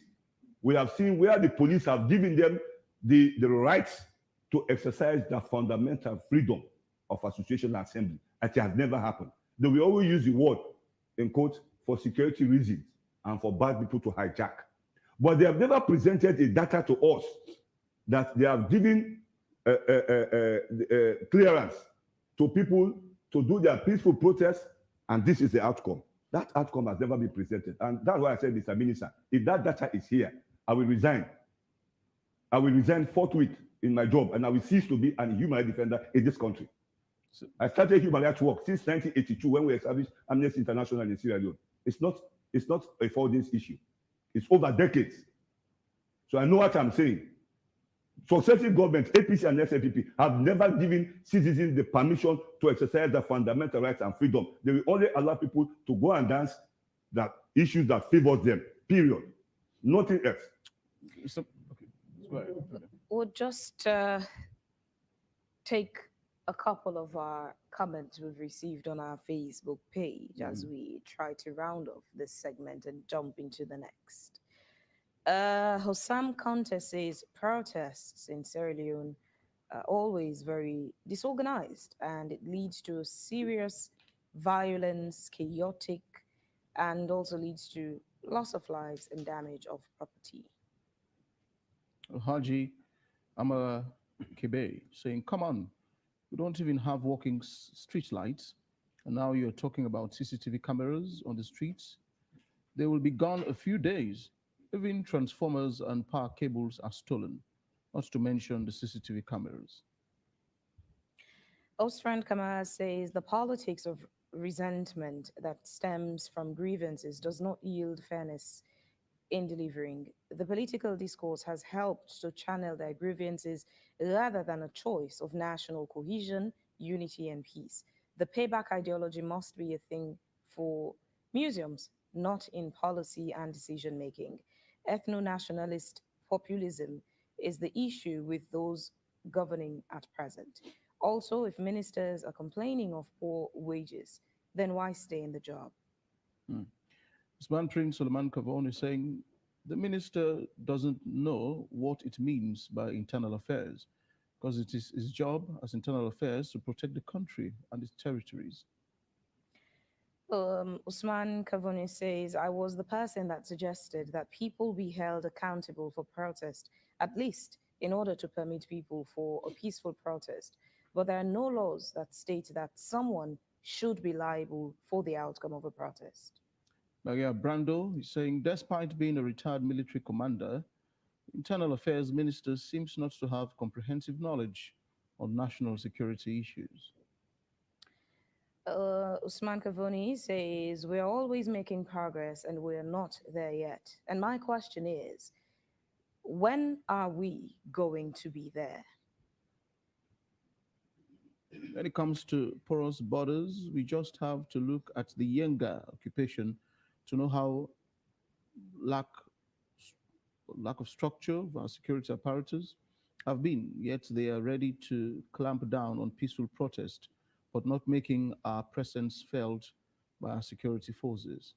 we have seen where the police have given them the rights to exercise their fundamental freedom of association and assembly. It has never happened. They will always use the word, in quote, for security reasons and for bad people to hijack. But they have never presented a data to us that they have given clearance to people to do their peaceful protest, and this is the outcome. That outcome has never been presented. And that's why I said, Mr. Minister, if that data is here, I will resign. I will resign forthwith in my job, and I will cease to be a human rights defender in this country. So I started human rights work since 1982 when we established Amnesty International in Sierra Leone. It's not a 4 days issue. It's over decades. So I know what I'm saying. Successive governments, APC and SFPP, have never given citizens the permission to exercise their fundamental rights and freedom. They will only allow people to go and dance that issues that favor them, period. Nothing else. So, okay. Go ahead. We'll just take a couple of our comments we've received on our Facebook page as we try to round off this segment and jump into the next. Hossam Conte says protests in Sierra Leone are always very disorganized, and it leads to serious violence, chaotic, and also leads to loss of lives and damage of property. Haji Amara Kebe saying, come on, we don't even have walking street lights, and now you're talking about CCTV cameras on the streets. They will be gone a few days. Even transformers and power cables are stolen, not to mention the CCTV cameras. Ostran Kamara says the politics of resentment that stems from grievances does not yield fairness in delivering. The political discourse has helped to channel their grievances rather than a choice of national cohesion, unity, and peace. The payback ideology must be a thing for museums, not in policy and decision making. Ethno-nationalist populism is the issue with those governing at present. Also, if ministers are complaining of poor wages, then why stay in the job? Usman Prince Solomon Kavon is saying the minister doesn't know what it means by internal affairs, because it is his job as internal affairs to protect the country and its territories. Usman Kavoni says, I was the person that suggested that people be held accountable for protest, at least in order to permit people for a peaceful protest. But there are no laws that state that someone should be liable for the outcome of a protest. Maria Brando is saying, despite being a retired military commander, Internal Affairs Minister seems not to have comprehensive knowledge on national security issues. Usman Kavoni says, we're always making progress and we're not there yet. And my question is, when are we going to be there? When it comes to porous borders, we just have to look at the Yenga occupation to know how lack, lack of structure of our security apparatus have been, yet they are ready to clamp down on peaceful protest, but not making our presence felt by our security forces.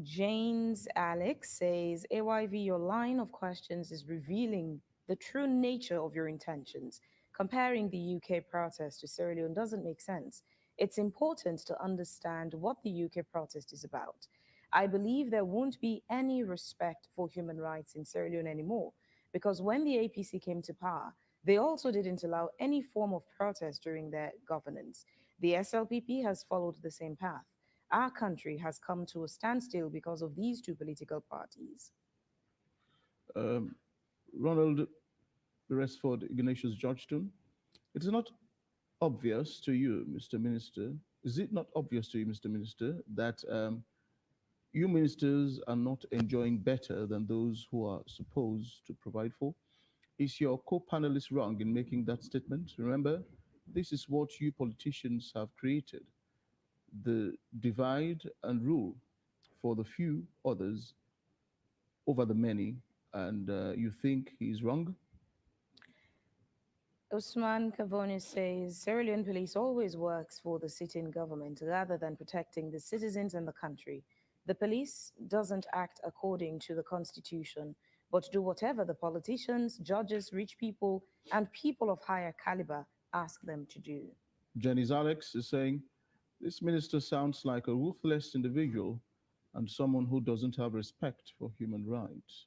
James Alex says, AYV, your line of questions is revealing the true nature of your intentions. Comparing the UK protest to Sierra Leone doesn't make sense. It's important to understand what the UK protest is about. I believe there won't be any respect for human rights in Sierra Leone anymore, because when the APC came to power, they also didn't allow any form of protest during their governance. The SLPP has followed the same path. Our country has come to a standstill because of these two political parties. Um, Ronald Beresford Ignatius Georgetown, it is not obvious to you, Mr. Minister, is it not obvious to you, Mr. Minister, that you ministers are not enjoying better than those who are supposed to provide for? Is your co-panelist wrong in making that statement? Remember, this is what you politicians have created: the divide and rule for the few, others over the many, and you think he's wrong? Usman Kavoni says Sierra Leone police always works for the sitting government rather than protecting the citizens and the country. The police doesn't act according to the constitution, but do whatever the politicians, judges, rich people, and people of higher caliber ask them to do. Janice Alex is saying, this minister sounds like a ruthless individual and someone who doesn't have respect for human rights.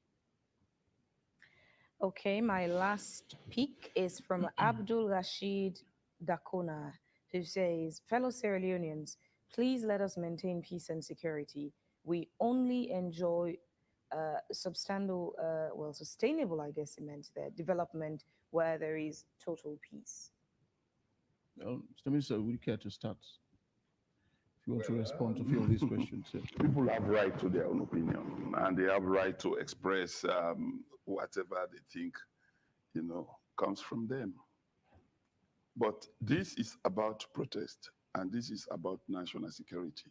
Okay, my last pick is from Abdul Rashid Dakona, who says, fellow Sierra Leoneans, please let us maintain peace and security. We only enjoy sustainable, I guess he meant there, development where there is total peace. Well, Mr. Minister, would you care to start? If you want to respond to a few of these questions. Yeah. People have right to their own opinion, and they have right to express whatever they think, comes from them. But this is about protest, and this is about national security.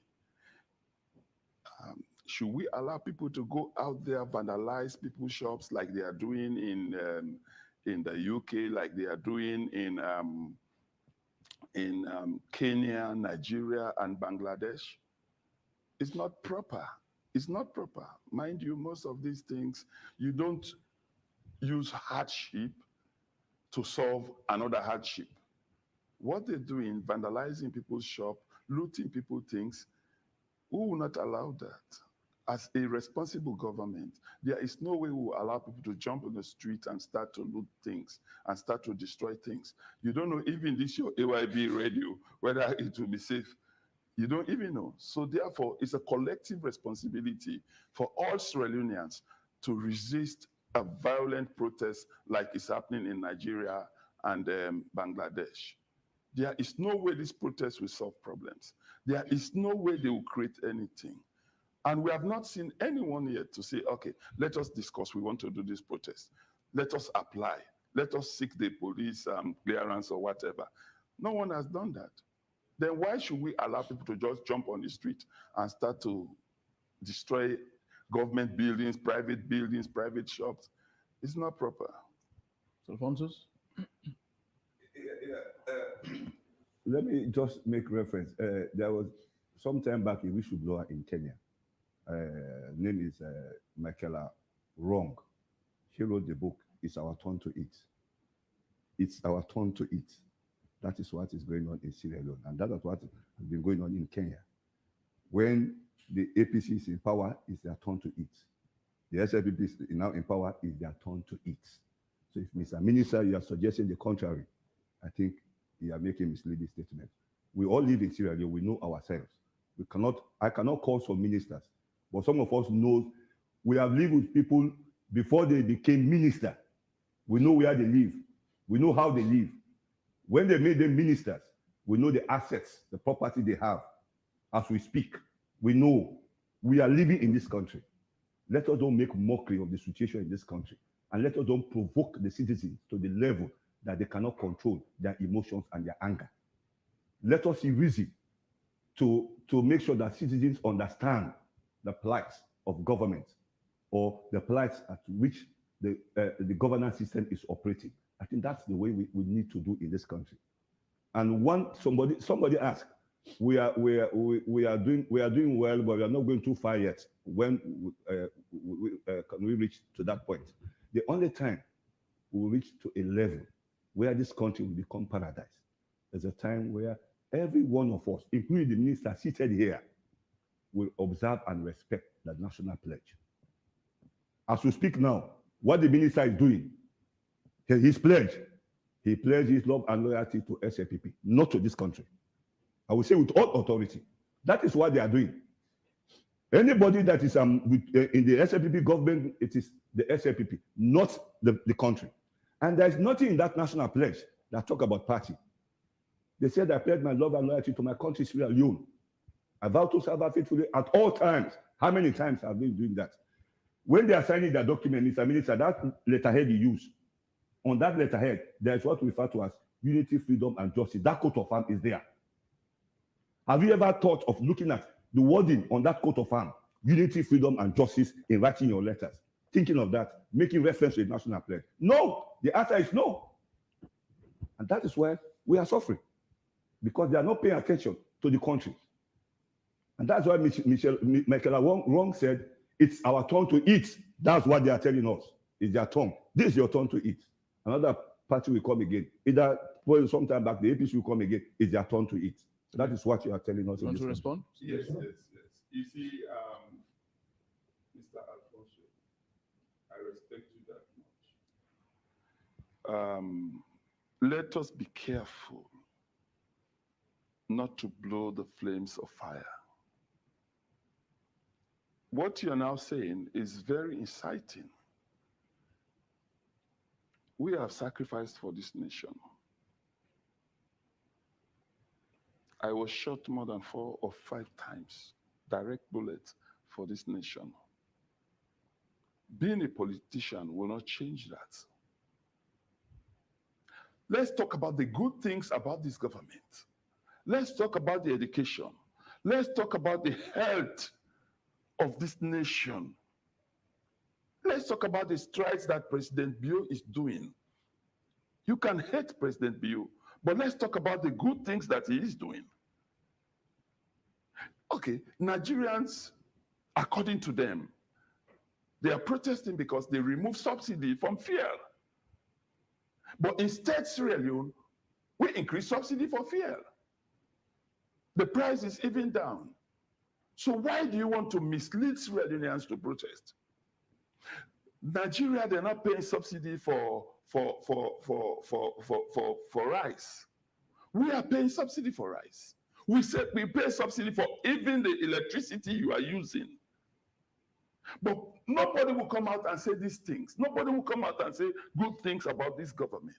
Should we allow people to go out there, vandalize people's shops like they are doing in the UK, like they are doing in Kenya, Nigeria, and Bangladesh? It's not proper. It's not proper. Mind you, most of these things, you don't use hardship to solve another hardship. What they're doing, vandalizing people's shop, looting people's things, we will not allow that. As a responsible government, there is no way we will allow people to jump on the street and start to loot things and start to destroy things. You don't know even this your AYB radio, whether it will be safe. You don't even know. So therefore, it's a collective responsibility for all Sierra Leoneans to resist a violent protest like is happening in Nigeria and Bangladesh. There is no way this protest will solve problems. There is no way they will create anything. And we have not seen anyone yet to say, okay, let us discuss. We want to do this protest. Let us apply. Let us seek the police clearance or whatever. No one has done that. Then why should we allow people to just jump on the street and start to destroy government buildings, private shops? It's not proper. So, Alphonsus? Let me just make reference. There was some time back a whistleblower in Kenya. Name is Michaela Wrong. She wrote the book, It's Our Turn to Eat. It's our turn to eat. That is what is going on in Sierra Leone. And that is what has been going on in Kenya. When the APC is in power, it's their turn to eat. The SLPP is now in power, it's their turn to eat. So if Mr. Minister, you are suggesting the contrary, I think you are making misleading statements. We all live in Sierra Leone. We know ourselves. I cannot call some ministers, but some of us know we have lived with people before they became minister. We know where they live. We know how they live. When they made them ministers, we know the assets, the property they have. As we speak, we know we are living in this country. Let us don't make mockery of the situation in this country. And let us don't provoke the citizens to the level that they cannot control their emotions and their anger. Let us see reason to make sure that citizens understand the plight of government or the plight at which the governance system is operating. I think that's the way we need to do in this country. And somebody asked, we are doing well, but we are not going too far yet. When can we reach to that point? The only time we will reach to a level where this country will become paradise is a time where every one of us, including the minister seated here, will observe and respect the national pledge. As we speak now, what the minister is doing, his pledge, he pledged his love and loyalty to SLPP, not to this country. I will say with all authority, that is what they are doing. Anybody that is in the SLPP government, it is the SLPP, not the country. And there is nothing in that national pledge that talk about party. They said, I pledge my love and loyalty to my country, Sierra Leone. I vow to serve her faithfully at all times. How many times have they been doing that? When they are signing their document, Mr. Minister, that letterhead you use, on that letterhead, there is what we refer to as unity, freedom, and justice. That coat of arms is there. Have you ever thought of looking at the wording on that coat of arms, unity, freedom, and justice, in writing your letters? Thinking of that, making reference to the national pledge? No, the answer is no. And that is why we are suffering, because they are not paying attention to the country. And that's why Michael Wong said, it's our turn to eat. That's what they are telling us. It's their turn. This is your turn to eat. Another party will come again. Either sometime back, the APC will come again. It's their turn to eat. That is what you are telling us. Want to respond? Yes. You see, Mr. Alfonso, I respect you that much. Let us be careful not to blow the flames of fire. What you're now saying is very inciting. We have sacrificed for this nation. I was shot more than 4 or 5 times, direct bullets, for this nation. Being a politician will not change that. Let's talk about the good things about this government. Let's talk about the education. Let's talk about the health of this nation. Let's talk about the strides that President Bio is doing. You can hate President Bio, but let's talk about the good things that he is doing. Okay, Nigerians, according to them, they are protesting because they remove subsidy from fuel. But instead, Sierra Leone, we increase subsidy for fuel. The price is even down. So why do you want to mislead Sierra Leoneans to protest? Nigeria, they're not paying subsidy for rice. We are paying subsidy for rice. We said we pay subsidy for even the electricity you are using. But nobody will come out and say these things. Nobody will come out and say good things about this government.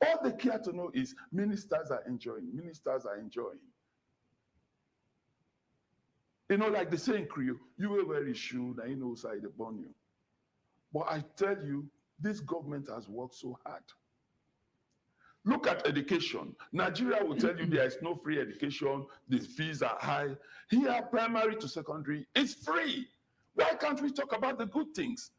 All they care to know is ministers are enjoying. Ministers are enjoying. You know, like they say in Creole, you will wear a shoe, and you know side they burn you. But I tell you, this government has worked so hard. Look at education. Nigeria will tell you there is no free education, the fees are high. Here, primary to secondary, it's free. Why can't we talk about the good things?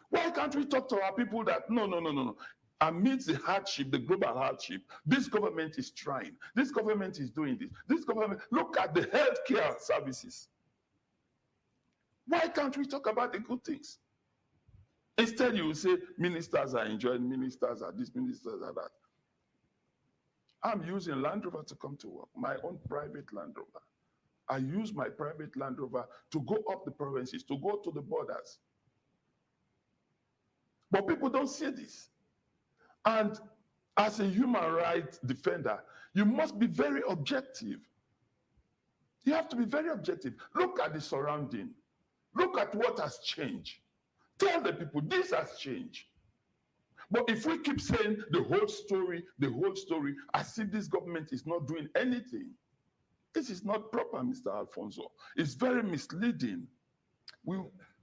Why can't we talk to our people that, no. Amidst the hardship, the global hardship, this government is trying. This government is doing this. This government, look at the healthcare services. Why can't we talk about the good things? Instead, you will say ministers are enjoying, ministers are this, ministers are that. I'm using Land Rover to come to work, my own private Land Rover. I use my private Land Rover to go up the provinces, to go to the borders. But people don't see this. And As a human rights defender, you must be very objective. You have to be very objective. Look at the surrounding. Look at what has changed. Tell the people this has changed. But if we keep saying the whole story, as if this government is not doing anything, this is not proper, Mr. Alfonso. It's very misleading.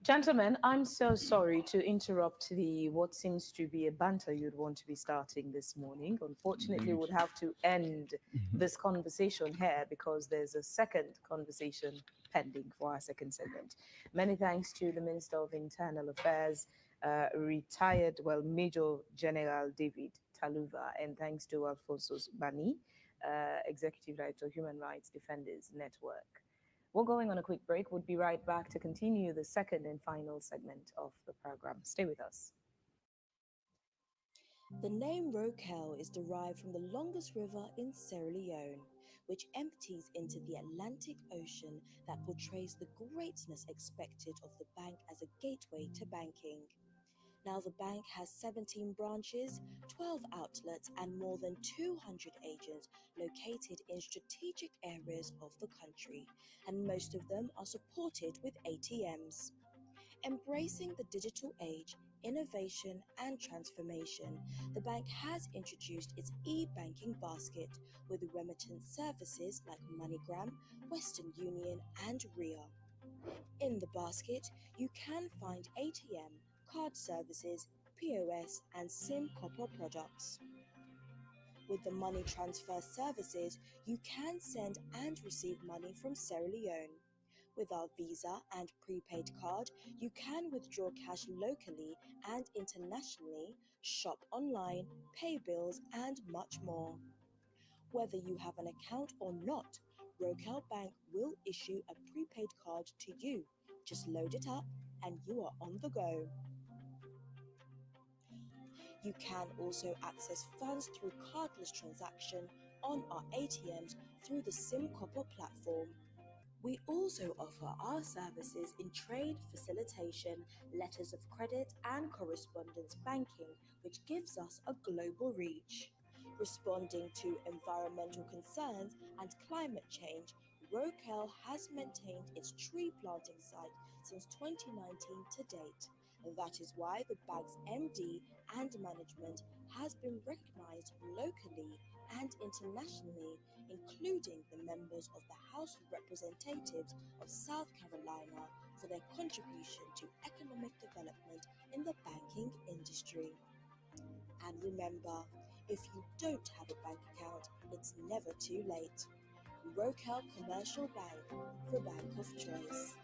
Gentlemen, I'm so sorry to interrupt what seems to be a banter you'd want to be starting this morning. Unfortunately, we'd have to end this conversation here because there's a second conversation pending for our second segment. Many thanks to the Minister of Internal Affairs, Major General David Taluva, and thanks to Alfonso Bani, Executive Director, Human Rights Defenders Network. We're going on a quick break. We'll be right back to continue the second and final segment of the program. Stay with us. The name Rokel is derived from the longest river in Sierra Leone, which empties into the Atlantic Ocean that portrays the greatness expected of the bank as a gateway to banking. Now the bank has 17 branches, 12 outlets, and more than 200 agents located in strategic areas of the country, and most of them are supported with ATMs. Embracing the digital age, innovation, and transformation, the bank has introduced its e-banking basket with remittance services like MoneyGram, Western Union, and RIA. In the basket, you can find ATM, card services, POS, and SIM copper products. With the money transfer services, you can send and receive money from Sierra Leone. With our Visa and prepaid card, you can withdraw cash locally and internationally, shop online, pay bills, and much more. Whether you have an account or not, Rokel Bank will issue a prepaid card to you. Just load it up and you are on the go. You can also access funds through cardless transaction on our ATMs through the SimCopper platform. We also offer our services in trade facilitation, letters of credit, and correspondence banking, which gives us a global reach. Responding to environmental concerns and climate change, Rokel has maintained its tree planting site since 2019 to date. That is why the bank's MD and management has been recognized locally and internationally, including the members of the House of Representatives of South Carolina for their contribution to economic development in the banking industry. And remember, if you don't have a bank account, it's never too late. Rokel Commercial Bank, the bank of choice.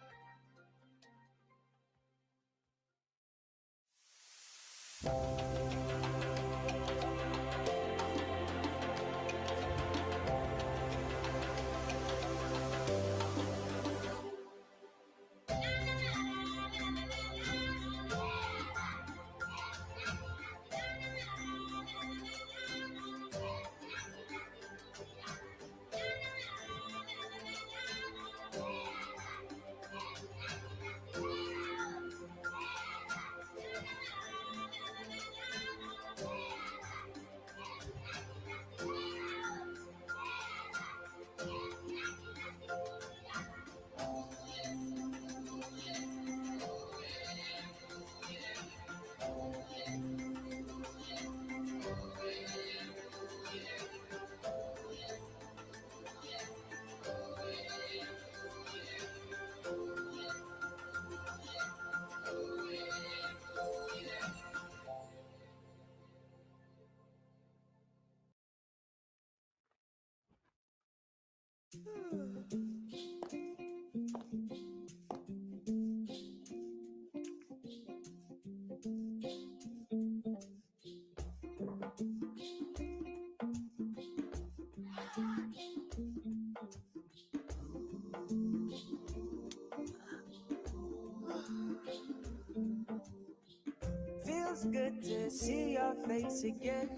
Feels good to see your face again.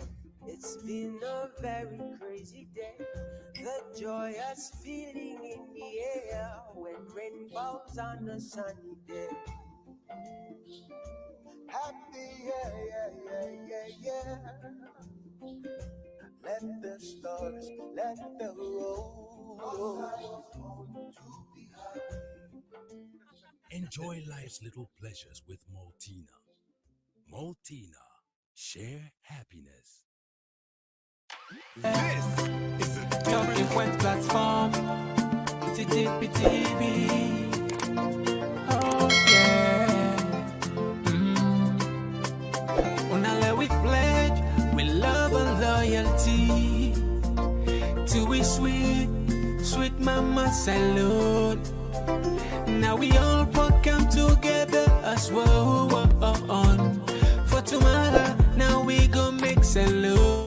It's been a very crazy day. The joyous feeling in the air when rain falls on a sunny day. Happy, yeah, yeah, yeah, yeah, yeah. Let the stars, let the road. Enjoy life's little pleasures with Maltina. Maltina. Share happiness. This is a different platform. TTPTV. Oh yeah. Unale we pledge, we love and loyalty to we sweet, sweet mama salute. Now we all come together as one. For tomorrow, now we go make salute.